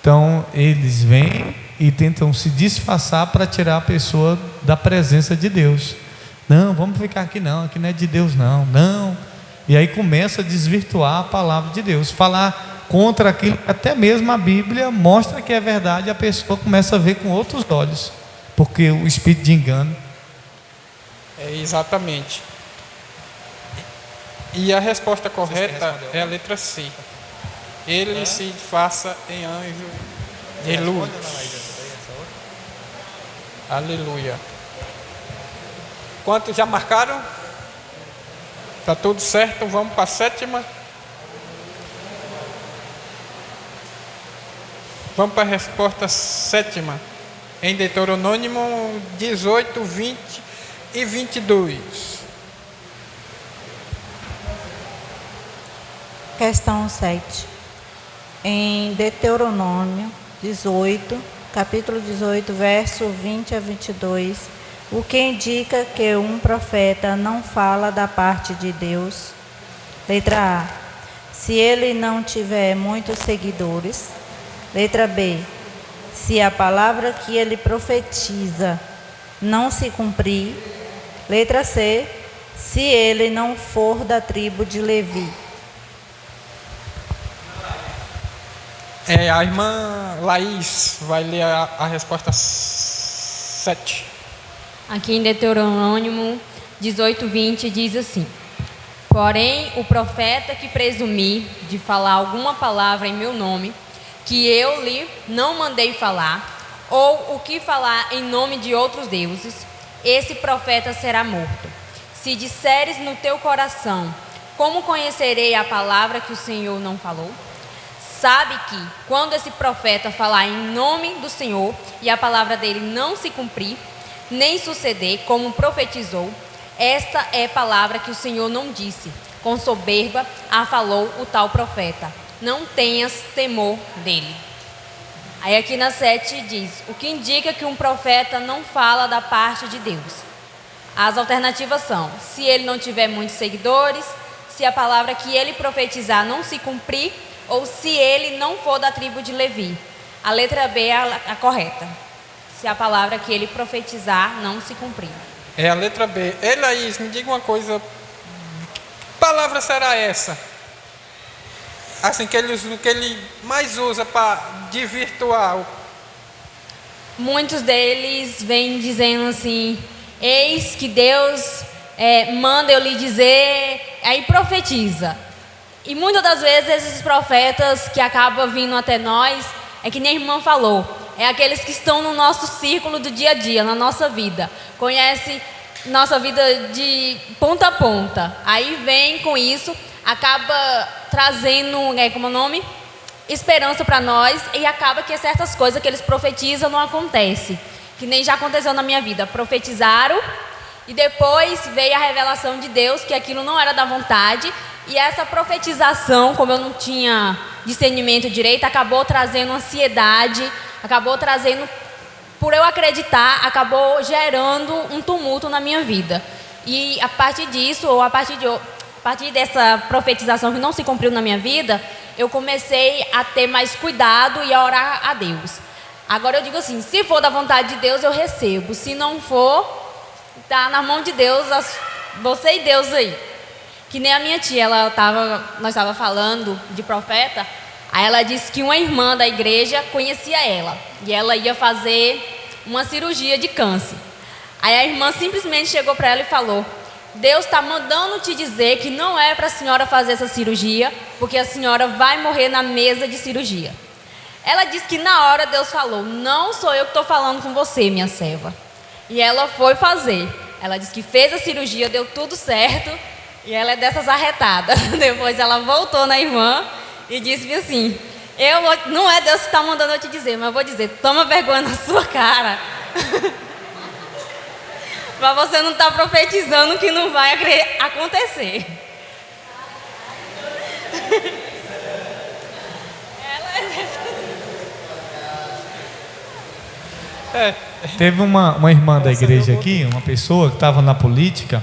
Então, eles vêm e tentam se disfarçar para tirar a pessoa da presença de Deus. Não, vamos ficar aqui não é de Deus não. E aí começa a desvirtuar a palavra de Deus, falar contra aquilo que até mesmo a Bíblia mostra que é verdade, a pessoa começa a ver com outros olhos, porque o espírito de engano. Exatamente. E a resposta correta é a letra C. Ele se disfarça em anjo de luz. Aleluia. Quantos já marcaram? Está tudo certo? Vamos para a 7ª. Vamos para a resposta 7ª. Em Deuteronômio 18, 20 e 22. Questão 7. Em Deuteronômio 18, capítulo 18, verso 20 a 22, o que indica que um profeta não fala da parte de Deus? Letra A. Se ele não tiver muitos seguidores. Letra B. Se a palavra que ele profetiza não se cumprir. Letra C. Se ele não for da tribo de Levi. A irmã Laís vai ler a resposta 7. Aqui em Deuteronômio 18, 20 diz assim: porém, o profeta que presumir de falar alguma palavra em meu nome, que eu lhe não mandei falar, ou o que falar em nome de outros deuses, esse profeta será morto. Se disseres no teu coração, como conhecerei a palavra que o Senhor não falou? Sabe que, quando esse profeta falar em nome do Senhor e a palavra dele não se cumprir, nem suceder como profetizou, esta é palavra que o Senhor não disse. Com soberba a falou o tal profeta. Não tenhas temor dele. Aí aqui na 7 diz, o que indica que um profeta não fala da parte de Deus. As alternativas são, se ele não tiver muitos seguidores, se a palavra que ele profetizar não se cumprir, ou se ele não for da tribo de Levi. A letra B é a correta. Se a palavra que ele profetizar não se cumprir. É a letra B. Laís, me diga uma coisa. Que palavra será essa? Assim, que ele mais usa para desvirtuar. Muitos deles vêm dizendo assim, eis que Deus manda eu lhe dizer, aí profetiza. E muitas das vezes esses profetas que acabam vindo até nós, é que nem a irmã falou, é aqueles que estão no nosso círculo do dia a dia, na nossa vida. Conhece nossa vida de ponta a ponta. Aí vem com isso, acaba trazendo, como é o nome? Esperança para nós, e acaba que certas coisas que eles profetizam não acontecem. Que nem já aconteceu na minha vida. Profetizaram e depois veio a revelação de Deus que aquilo não era da vontade. E essa profetização, como eu não tinha discernimento direito, acabou trazendo ansiedade, acabou trazendo, por eu acreditar, acabou gerando um tumulto na minha vida. E a partir disso, ou a partir de a partir dessa profetização que não se cumpriu na minha vida, eu comecei a ter mais cuidado e a orar a Deus. Agora eu digo assim, se for da vontade de Deus, eu recebo. Se não for, tá na mão de Deus, você e Deus aí. Que nem a minha tia, nós estávamos falando de profeta, aí ela disse que uma irmã da igreja conhecia ela. E ela ia fazer uma cirurgia de câncer. Aí a irmã simplesmente chegou para ela e falou: Deus está mandando te dizer que não é para a senhora fazer essa cirurgia, porque a senhora vai morrer na mesa de cirurgia. Ela disse que na hora Deus falou: não sou eu que estou falando com você, minha serva. E ela foi fazer. Ela disse que fez a cirurgia, deu tudo certo, e ela é dessas arretadas. Depois ela voltou na irmã e disse assim: não é Deus que está mandando eu te dizer, mas eu vou dizer, toma vergonha na sua cara. Para você não estar profetizando que não vai acontecer. Teve uma irmã da igreja aqui, uma pessoa que estava na política,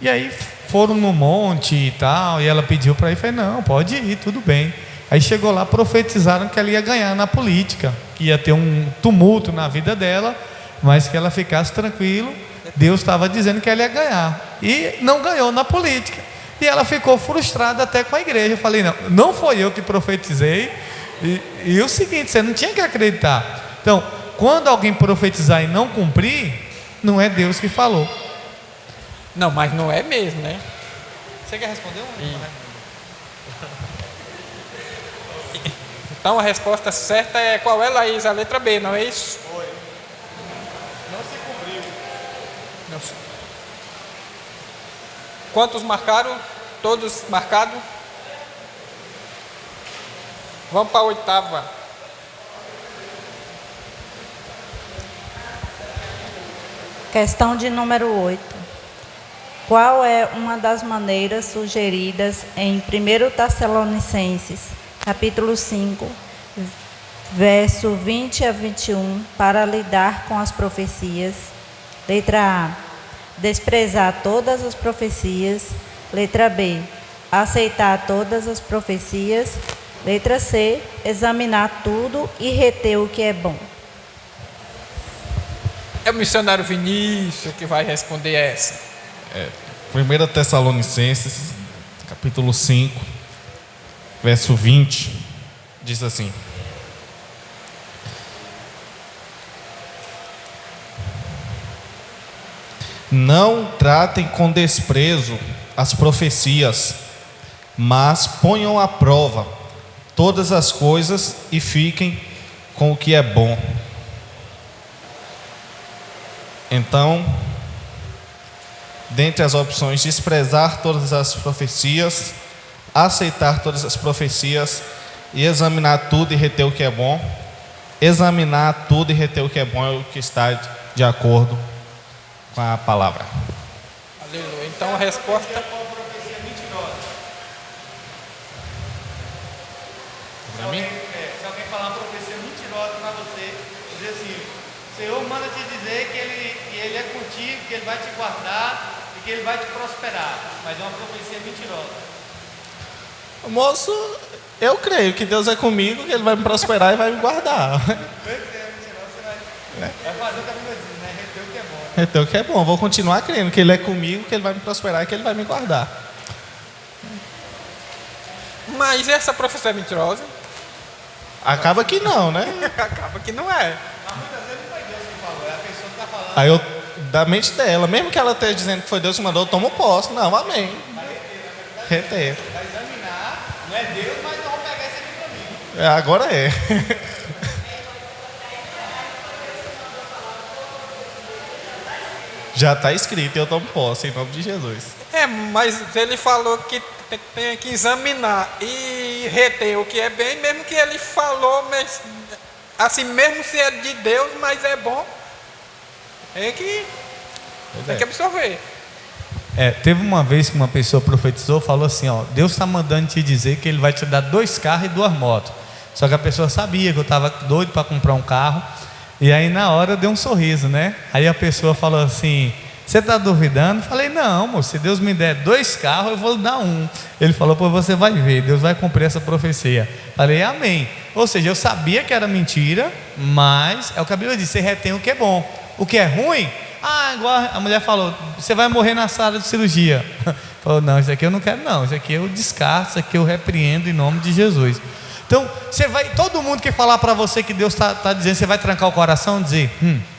e aí foram no monte e tal, e ela pediu para ir, falei, não, pode ir, tudo bem. Aí chegou lá, profetizaram que ela ia ganhar na política, que ia ter um tumulto na vida dela, mas que ela ficasse tranquilo, Deus estava dizendo que ela ia ganhar, e não ganhou na política, e ela ficou frustrada até com a igreja. Eu falei, não foi eu que profetizei, e o seguinte, você não tinha que acreditar. Então, quando alguém profetizar e não cumprir, não é Deus que falou. Não, mas não é mesmo, né? Você quer responder? Então a resposta certa é qual é, Laís? A letra B, não é isso? Foi. Não se cumpriu. Não sei. Quantos marcaram? Todos marcados? Vamos para a oitava. Questão de número 8. Qual é uma das maneiras sugeridas em 1 Tessalonicenses, capítulo 5, verso 20 a 21, para lidar com as profecias? Letra A, desprezar todas as profecias. Letra B, aceitar todas as profecias. Letra C, examinar tudo e reter o que é bom. É o missionário Vinícius que vai responder essa. 1 Tessalonicenses, capítulo 5, verso 20, diz assim: não tratem com desprezo as profecias, mas ponham à prova todas as coisas e fiquem com o que é bom. Então, dentre as opções, desprezar todas as profecias, aceitar todas as profecias e examinar tudo e reter o que é bom. Examinar tudo e reter o que é bom é o que está de acordo com a palavra. Aleluia. Então a resposta... Se alguém falar uma profecia mentirosa para você, dizer assim: o Senhor manda te dizer que ele é contigo, que Ele vai te guardar e que Ele vai te prosperar, mas é uma profecia mentirosa. Moço, eu creio que Deus é comigo, que Ele vai me prosperar e vai me guardar. Vai fazer o que a Bíblia diz, né? Reter o que é bom. Reter o que é bom. Vou continuar crendo que Ele é comigo, que Ele vai me prosperar e que Ele vai me guardar. Mas essa profecia é mentirosa? Acaba que não, né? Acaba que não é. Mas muitas vezes não foi Deus que falou, é a pessoa que está falando. Aí eu, da mente dela, mesmo que ela esteja dizendo que foi Deus que mandou, eu tomo posse. Não, amém. Reter. Vai examinar, não é Deus, mas eu vou pegar esse aqui para mim. Agora é. Já está escrito e eu tomo posse em nome de Jesus. Mas ele falou que tem que examinar e reter o que é bem, mesmo que ele falou, mas assim, mesmo se é de Deus, mas é bom, tem que absorver. Teve uma vez que uma pessoa profetizou, falou assim, ó, Deus está mandando te dizer que Ele vai te dar 2 carros e 2 motos. Só que a pessoa sabia que eu estava doido para comprar um carro, e aí na hora deu um sorriso, né? Aí a pessoa falou assim, Você está duvidando? Falei, não, moço, se Deus me der 2 carros, eu vou lhe dar um. Ele falou, pois você vai ver, Deus vai cumprir essa profecia. Falei, amém. Ou seja, eu sabia que era mentira, mas é o que a Bíblia diz, você retém o que é bom. O que é ruim, igual a mulher falou, você vai morrer na sala de cirurgia. Falou, não, isso aqui eu não quero não, isso aqui eu descarto, isso aqui eu repreendo em nome de Jesus. Então, todo mundo que falar para você que Deus está dizendo, você vai trancar o coração e dizer,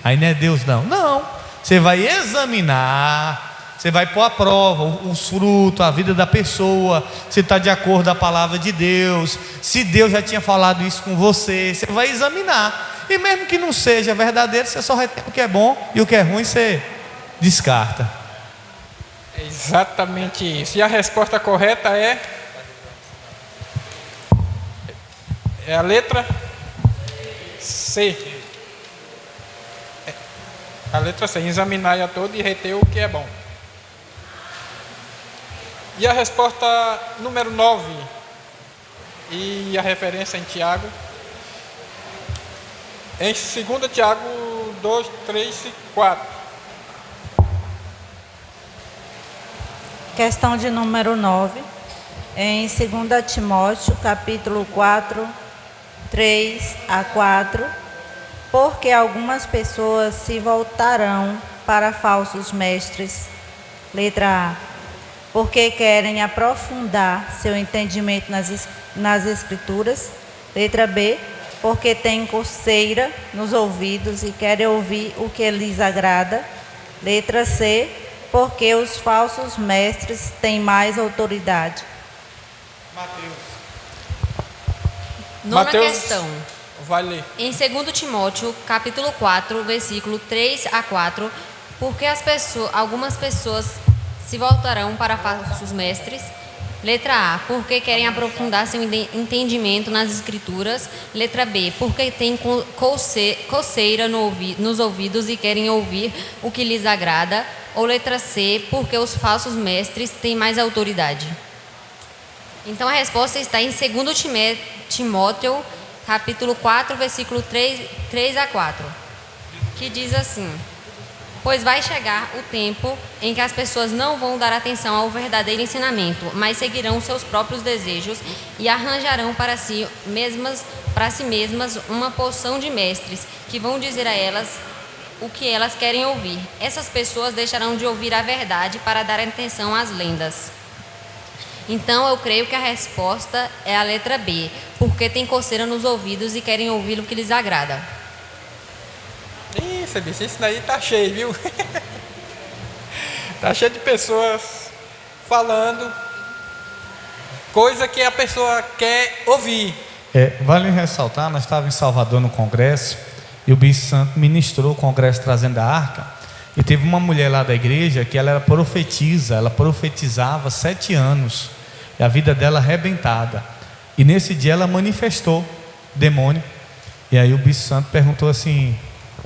aí não é Deus não. Não, você vai examinar, você vai pôr à prova os frutos, a vida da pessoa, se está de acordo com a palavra de Deus, se Deus já tinha falado isso com você, você vai examinar. E mesmo que não seja verdadeiro, você só retém o que é bom e o que é ruim você descarta. É exatamente isso. E a resposta correta é a letra C. A letra C, examinar a todo e reter o que é bom. E a resposta número 9, e a referência em Tiago, em 2 Tiago 2, 3 e 4. Questão de número 9, em 2 Timóteo, capítulo 4, 3 a 4, porque algumas pessoas se voltarão para falsos mestres. Letra A, porque querem aprofundar seu entendimento nas Escrituras. Letra B, porque têm coceira nos ouvidos e querem ouvir o que lhes agrada. Letra C, porque os falsos mestres têm mais autoridade. Nona Mateus, questão. vai ler. Em 2 Timóteo, capítulo 4, versículo 3 a 4, porque algumas pessoas se voltarão para falsos mestres. Letra A, porque querem aprofundar seu entendimento nas Escrituras. Letra B, porque têm coceira nos ouvidos e querem ouvir o que lhes agrada. Ou letra C, porque os falsos mestres têm mais autoridade. Então a resposta está em 2 Timóteo, capítulo 4, versículo 3 a 4, que diz assim: pois vai chegar o tempo em que as pessoas não vão dar atenção ao verdadeiro ensinamento, mas seguirão seus próprios desejos e arranjarão para si mesmas uma porção de mestres que vão dizer a elas o que elas querem ouvir. Essas pessoas deixarão de ouvir a verdade para dar atenção às lendas. Então eu creio que a resposta é a letra B, porque tem coceira nos ouvidos e querem ouvir o que lhes agrada. Isso, bicho, isso daí tá cheio, viu? Tá cheio de pessoas falando coisa que a pessoa quer ouvir. Vale ressaltar, nós estávamos em Salvador no congresso, e o Bispo Santo ministrou o congresso trazendo a arca, e teve uma mulher lá da igreja que ela era profetisa, ela profetizava 7 anos, e a vida dela arrebentada, e nesse dia ela manifestou demônio, e aí o Bispo Santo perguntou assim,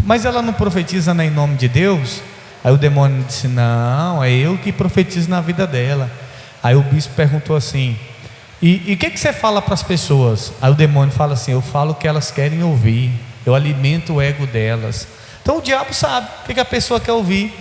mas ela não profetiza em nome de Deus? Aí o demônio disse, não, é eu que profetizo na vida dela. Aí o bispo perguntou assim, e o que você fala para as pessoas? Aí o demônio fala assim, eu falo o que elas querem ouvir, eu alimento o ego delas. Então o diabo sabe o que a pessoa quer ouvir,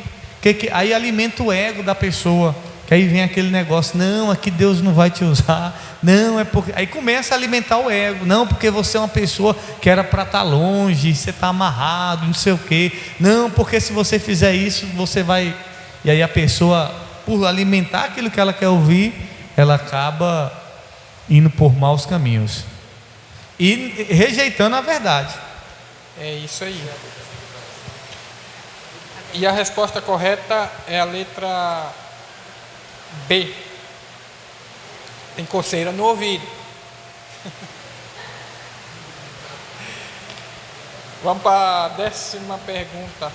aí alimenta o ego da pessoa, que aí vem aquele negócio, não, aqui Deus não vai te usar, não, é porque, aí começa a alimentar o ego, não, porque você é uma pessoa que era para estar longe, você está amarrado, não sei o quê, não, porque se você fizer isso, você vai, e aí a pessoa, por alimentar aquilo que ela quer ouvir, ela acaba indo por maus caminhos, e rejeitando a verdade. É isso aí. E a resposta correta é a letra B. Tem coceira no ouvido. Vamos para a 10ª pergunta.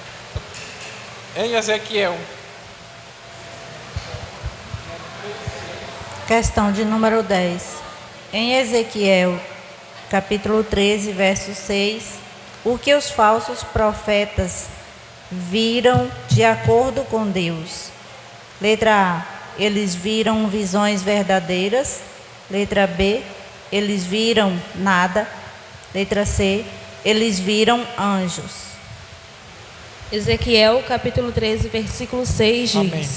Em Ezequiel. Questão de número 10. Em Ezequiel, capítulo 13, verso 6, o que os falsos profetas viram de acordo com Deus? Letra A, eles viram visões verdadeiras. Letra B, eles viram nada. Letra C, eles viram anjos. Ezequiel capítulo 13, versículo 6 diz: Amém.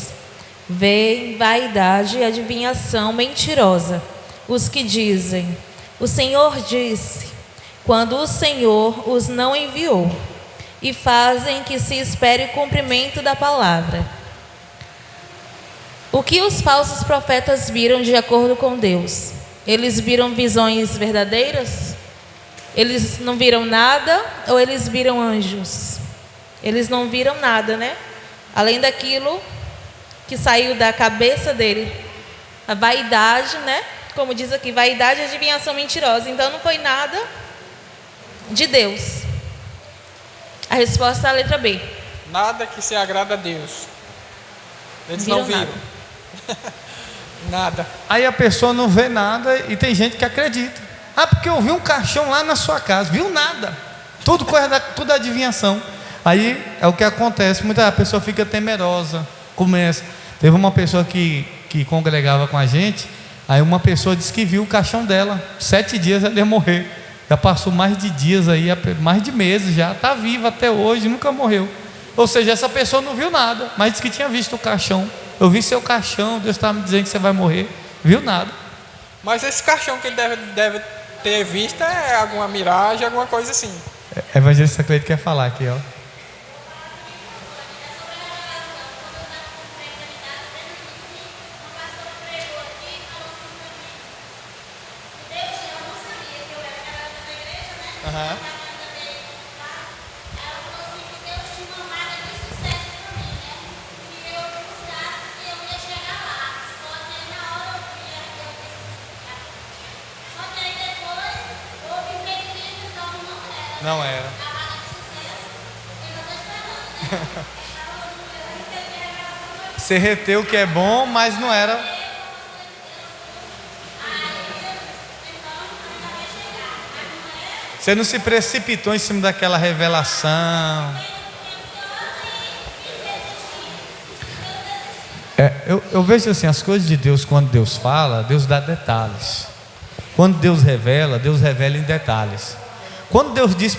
Vêem vaidade e adivinhação mentirosa os que dizem: o Senhor disse, quando o Senhor os não enviou, e fazem que se espere o cumprimento da palavra. O que os falsos profetas viram de acordo com Deus? Eles viram visões verdadeiras? Eles não viram nada ou eles viram anjos? Eles não viram nada, né? Além daquilo que saiu da cabeça dele, a vaidade, né? Como diz aqui, vaidade e adivinhação mentirosa. Então não foi nada de Deus. A resposta é a letra B. Nada que se agrada a Deus. Eles Viram não viram. Nada. Aí a pessoa não vê nada e tem gente que acredita. Ah, porque eu vi um caixão lá na sua casa. Viu nada. Tudo tudo adivinhação. Aí é o que acontece. A pessoa fica temerosa. Começa. Teve uma pessoa que congregava com a gente. Aí uma pessoa disse que viu o caixão dela. 7 dias ela ia morrer. Já passou mais de dias aí, mais de meses já. Está viva até hoje, nunca morreu. Ou seja, essa pessoa não viu nada, mas disse que tinha visto o caixão. Eu vi seu caixão, Deus estava me dizendo que você vai morrer. Viu nada. Mas esse caixão que ele deve ter visto é alguma miragem, alguma coisa assim. Evangelista Cleide quer falar aqui, ó. Uhum. Não era. Você reteu o que é bom, mas não era. Você não se precipitou em cima daquela revelação. Eu vejo assim, as coisas de Deus, quando Deus fala, Deus dá detalhes. Quando Deus revela em detalhes. Quando Deus disse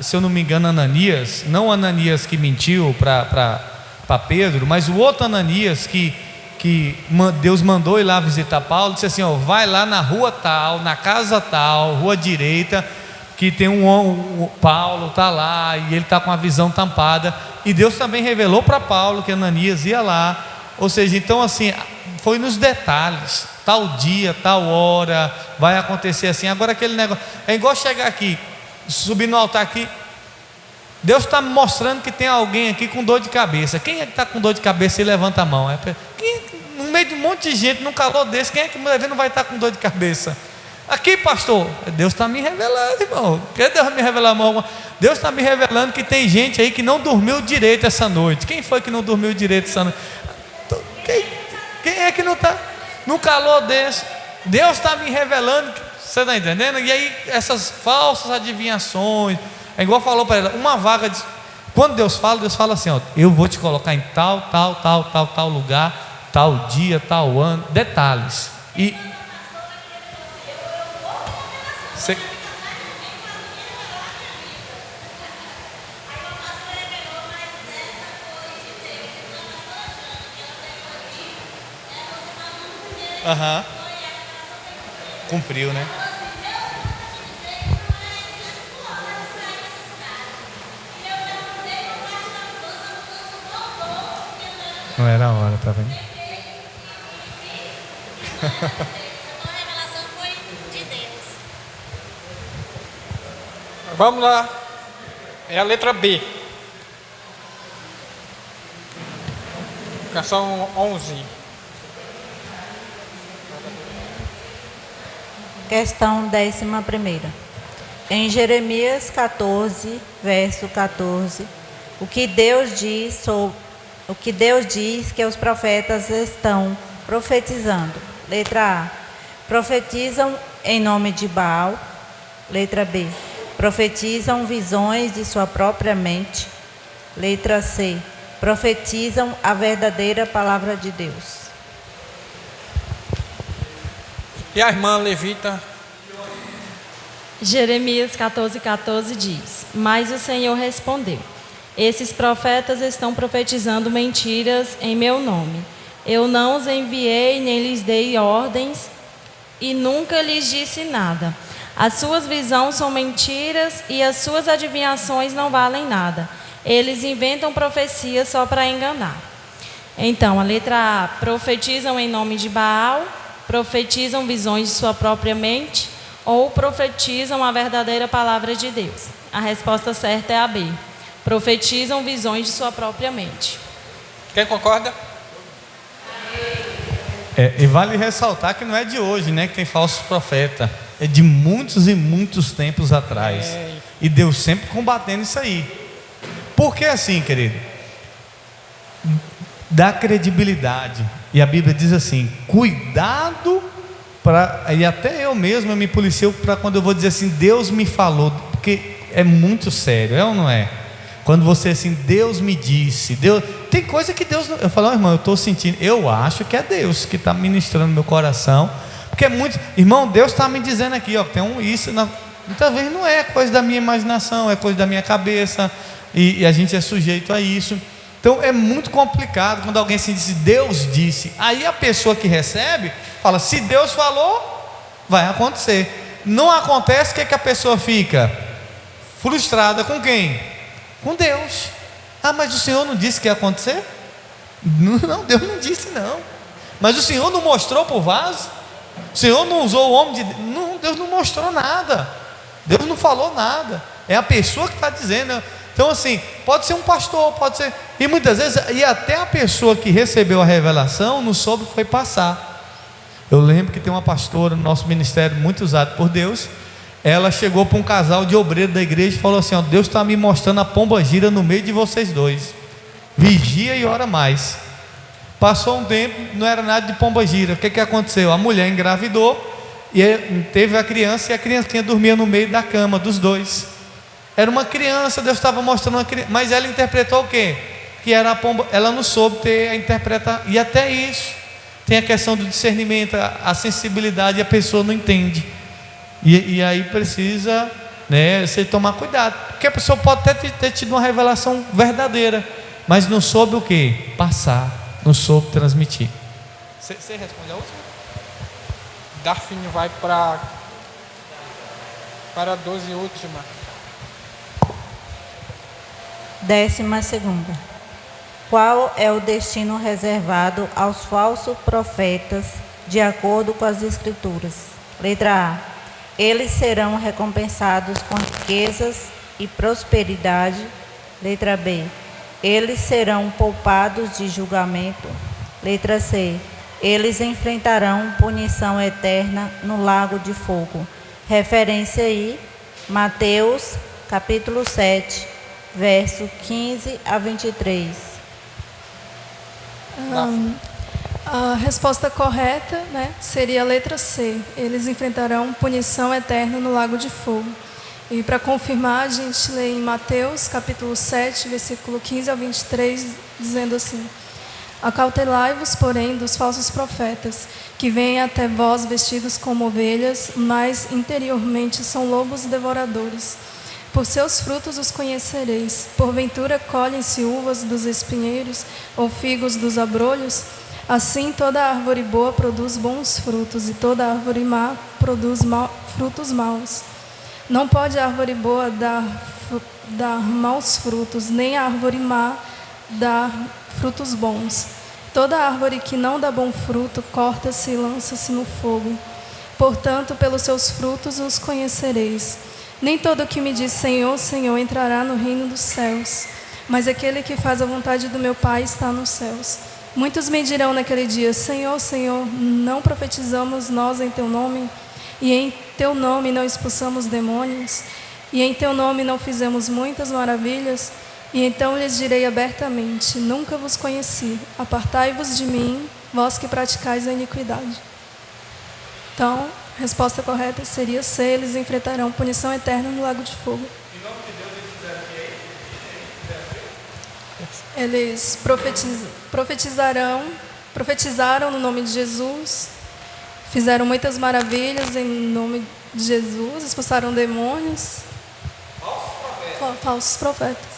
se eu não me engano, Ananias, não Ananias que mentiu para Pedro, mas o outro Ananias que Deus mandou ir lá visitar Paulo, disse assim, ó, vai lá na rua tal, na casa tal, rua direita, que tem Paulo está lá, e ele está com a visão tampada, e Deus também revelou para Paulo que Ananias ia lá, ou seja, então assim, foi nos detalhes, tal dia, tal hora, vai acontecer assim. Agora aquele negócio, é igual chegar aqui, subir no altar aqui, Deus está me mostrando que tem alguém aqui com dor de cabeça. Quem é que está com dor de cabeça e levanta a mão? No meio de um monte de gente, num calor desse, quem é que não vai estar com dor de cabeça? Aqui, pastor, Deus está me revelando, irmão. Quer Deus me revelar, irmão? Deus está me revelando que tem gente aí que não dormiu direito essa noite. Quem foi que não dormiu direito essa noite? Quem é que não está no calor desse? Deus está me revelando, você está entendendo? E aí essas falsas adivinhações, é igual falou para ela, uma vaga de... Quando Deus fala assim, ó, eu vou te colocar em tal lugar, tal dia, tal ano, detalhes. E você... Aham. Cumpriu, né? Não era a hora, tá vendo? A revelação foi de Deus. Vamos lá. É a letra B. Canção 11. Questão 11ª. Em Jeremias 14, verso 14, o que Deus diz que os profetas estão profetizando. Letra A. Profetizam em nome de Baal. Letra B. Profetizam visões de sua própria mente. Letra C. Profetizam a verdadeira palavra de Deus. E a irmã levita? Jeremias 14:14 diz: Mas o Senhor respondeu: Esses profetas estão profetizando mentiras em meu nome. Eu não os enviei, nem lhes dei ordens, e nunca lhes disse nada. As suas visões são mentiras e as suas adivinhações não valem nada. Eles inventam profecias só para enganar. Então, a letra A, profetizam em nome de Baal, profetizam visões de sua própria mente, ou profetizam a verdadeira palavra de Deus. A resposta certa é a B, profetizam visões de sua própria mente. Quem concorda? E vale ressaltar que não é de hoje, né, que tem falsos profetas. É de muitos e muitos tempos atrás. E Deus sempre combatendo isso aí. Porque assim, querido, dá credibilidade. E a Bíblia diz assim: cuidado e até eu mesmo me policio para quando eu vou dizer assim, Deus me falou, porque é muito sério, é ou não é? Quando você assim, Deus me disse, Deus, tem coisa que Deus, eu falo, irmão, eu estou sentindo, eu acho que é Deus que está ministrando no meu coração, porque é muito, irmão, Deus está me dizendo aqui, ó, tem isso, muitas vezes não é coisa da minha imaginação, é coisa da minha cabeça, e a gente é sujeito a isso. Então é muito complicado quando alguém se diz, Deus disse, aí a pessoa que recebe, fala, se Deus falou, vai acontecer. Não acontece, o que é que a pessoa fica? Frustrada com quem? Com Deus. Ah, mas o Senhor não disse que ia acontecer? Não, Deus não disse não. Mas o Senhor não mostrou para o vaso? O Senhor não usou o homem de Deus? Não, Deus não mostrou nada. Deus não falou nada. É a pessoa que está dizendo. Então assim, pode ser um pastor, pode ser, e muitas vezes, e até a pessoa que recebeu a revelação não soube o que foi passar. Eu lembro que tem uma pastora no nosso ministério muito usada por Deus. Ela chegou para um casal de obreiro da igreja e falou assim, ó, Deus está me mostrando a pomba-gira no meio de vocês dois, vigia e ora mais. Passou um tempo, não era nada de pomba-gira. O que aconteceu? A mulher engravidou e teve a criança, e a criancinha dormia no meio da cama dos dois. Era uma criança, Deus estava mostrando uma criança, mas ela interpretou o quê? Que era a pomba, ela não soube ter a interpretação, e até isso, tem a questão do discernimento, a sensibilidade, a pessoa não entende, e aí precisa, né, você tomar cuidado, porque a pessoa pode até ter tido uma revelação verdadeira, mas não soube o quê? Passar, não soube transmitir. Você responde a última? Darfinho vai para a 12 última. 12ª. Qual é o destino reservado aos falsos profetas, de acordo com as Escrituras? Letra A. Eles serão recompensados com riquezas e prosperidade. Letra B. Eles serão poupados de julgamento. Letra C. Eles enfrentarão punição eterna no lago de fogo. Referência aí, Mateus, capítulo 7, verso 15 a 23. A resposta correta, né, seria a letra C. Eles enfrentarão punição eterna no lago de fogo. E para confirmar, a gente lê em Mateus, capítulo 7, versículo 15 ao 23, dizendo assim: Acautelai-vos, porém, dos falsos profetas, que vêm até vós vestidos como ovelhas, mas interiormente são lobos devoradores. Por seus frutos os conhecereis. Porventura colhem-se uvas dos espinheiros, ou figos dos abrolhos? Assim toda árvore boa produz bons frutos, e toda árvore má produz frutos maus. Não pode a árvore boa dar maus frutos, nem a árvore má dar frutos bons. Toda árvore que não dá bom fruto, corta-se e lança-se no fogo. Portanto, pelos seus frutos os conhecereis. Nem todo o que me diz Senhor, Senhor entrará no reino dos céus, mas aquele que faz a vontade do meu Pai está nos céus. Muitos me dirão naquele dia: Senhor, Senhor, não profetizamos nós em teu nome? E em teu nome não expulsamos demônios? E em teu nome não fizemos muitas maravilhas? E então lhes direi abertamente: nunca vos conheci. Apartai-vos de mim, vós que praticais a iniquidade. Então, a resposta correta seria C. Eles enfrentarão punição eterna no lago de fogo. Em nome de Deus, Eles profetizaram no nome de Jesus, fizeram muitas maravilhas em nome de Jesus, expulsaram demônios. Falsos profetas.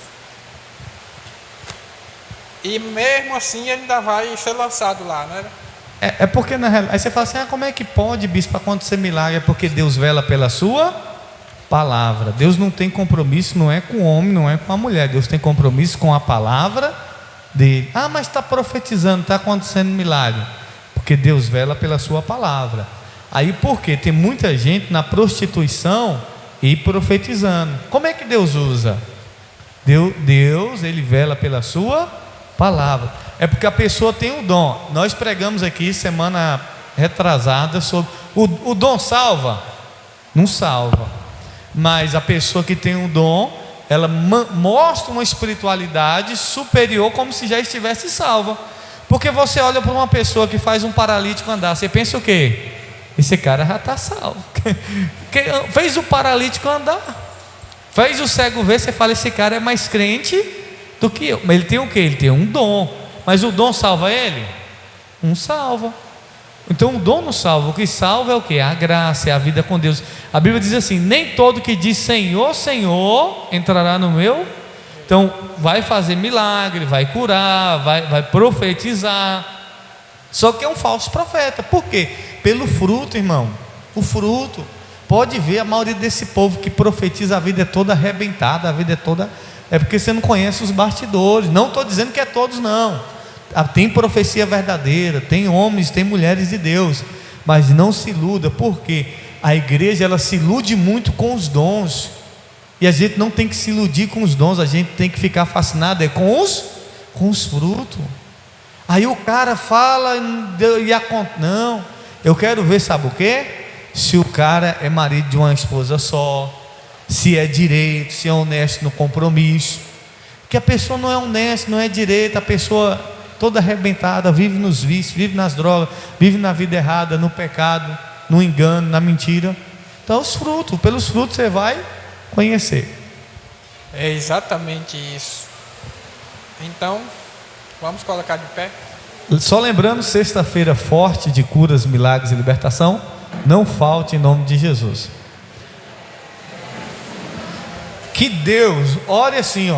E mesmo assim ele ainda vai ser lançado lá, né? É porque na realidade, aí você fala assim, como é que pode, bispo, acontecer milagre? É porque Deus vela pela sua palavra. Deus não tem compromisso, não é com o homem, não é com a mulher. Deus tem compromisso com a palavra dele. Mas está profetizando, está acontecendo milagre. Porque Deus vela pela sua palavra. Aí por quê? Tem muita gente na prostituição e profetizando. Como é que Deus usa? Deus, ele vela pela sua palavra. É porque a pessoa tem o dom. Nós pregamos aqui semana retrasada sobre o dom salva? Não salva. Mas a pessoa que tem um dom, ela mostra uma espiritualidade superior, como se já estivesse salva. Porque você olha para uma pessoa que faz um paralítico andar, você pensa o quê? Esse cara já está salvo. Fez o paralítico andar, fez o cego ver, você fala, esse cara é mais crente do que eu. Mas ele tem o quê? Ele tem um dom. Mas o dom salva ele? Não salva. Então o dom não salva. O que salva é o quê? A graça, é a vida com Deus. A Bíblia diz assim, nem todo que diz Senhor, Senhor entrará no meu. Então vai fazer milagre, vai curar, vai profetizar. Só que é um falso profeta. Por quê? Pelo fruto, irmão. O fruto. Pode ver, a maioria desse povo que profetiza, a vida é toda arrebentada, a vida é toda... É porque você não conhece os bastidores. Não estou dizendo que é todos, não. Tem profecia verdadeira, tem homens, tem mulheres de Deus. Mas não se iluda, porque a igreja, ela se ilude muito com os dons. E a gente não tem que se iludir com os dons, a gente tem que ficar fascinado com os frutos. Aí o cara fala não, eu quero ver, sabe o quê? Se o cara é marido de uma esposa só, se é direito, se é honesto no compromisso. Porque a pessoa não é honesta, não é direita, a pessoa toda arrebentada, vive nos vícios, vive nas drogas, vive na vida errada, no pecado, no engano, na mentira. Então os frutos, pelos frutos você vai conhecer. É exatamente isso. Então, vamos colocar de pé. Só lembrando, sexta-feira forte de curas, milagres e libertação. Não falte em nome de Jesus. Que Deus, ore assim,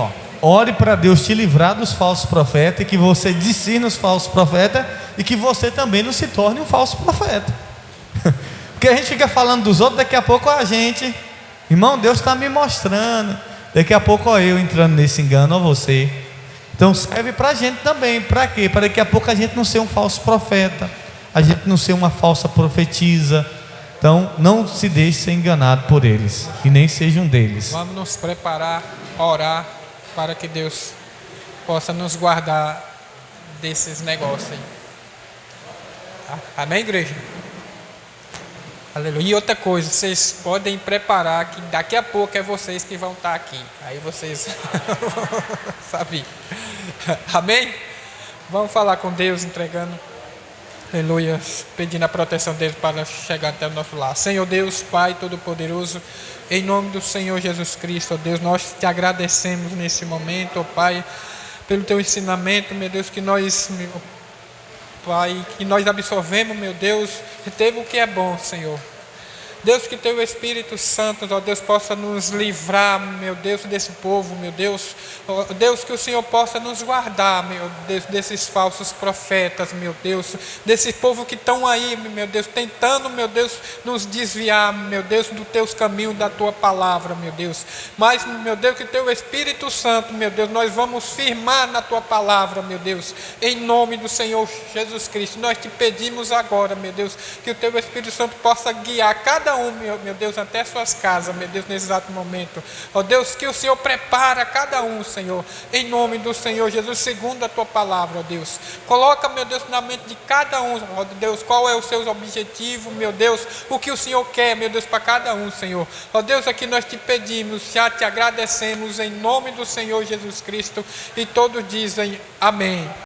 ore para Deus te livrar dos falsos profetas, e que você discirna os falsos profetas, e que você também não se torne um falso profeta. Porque a gente fica falando dos outros, daqui a pouco a gente, irmão, Deus está me mostrando, daqui a pouco eu entrando nesse engano, ou você. Então serve para a gente também. Para quê? Para daqui a pouco a gente não ser um falso profeta, a gente não ser uma falsa profetisa. Então não se deixe ser enganado por eles, e nem seja um deles. Vamos nos preparar, orar, para que Deus possa nos guardar desses negócios aí. Amém, igreja? Aleluia. E outra coisa, vocês podem preparar que daqui a pouco é vocês que vão estar aqui. Aí vocês sabem. Amém? Vamos falar com Deus, entregando, aleluia, pedindo a proteção dele para chegar até o nosso lar. Senhor Deus, Pai Todo-Poderoso, em nome do Senhor Jesus Cristo, ó Deus, nós te agradecemos nesse momento, ó Pai, pelo teu ensinamento, meu Deus, que nós, meu Pai, que nós absorvemos, meu Deus, teve o que é bom, Senhor. Deus, que teu Espírito Santo, ó Deus, possa nos livrar, meu Deus, desse povo, meu Deus. Ó Deus, que o Senhor possa nos guardar, meu Deus, desses falsos profetas, meu Deus, desse povo que estão aí, meu Deus, tentando, meu Deus, nos desviar, meu Deus, do teus caminhos, da tua palavra, meu Deus. Mas, meu Deus, que teu Espírito Santo, meu Deus, nós vamos firmar na tua palavra, meu Deus, em nome do Senhor Jesus Cristo. Nós te pedimos agora, meu Deus, que o teu Espírito Santo possa guiar cada um, meu Deus, até suas casas, meu Deus, nesse exato momento. Ó Deus, que o Senhor prepara cada um, Senhor, em nome do Senhor Jesus, segundo a tua palavra, ó Deus. Coloca, meu Deus, na mente de cada um, ó Deus, qual é o seu objetivo, meu Deus, o que o Senhor quer, meu Deus, para cada um, Senhor. Ó Deus, aqui nós te pedimos, já te agradecemos em nome do Senhor Jesus Cristo, e todos dizem amém.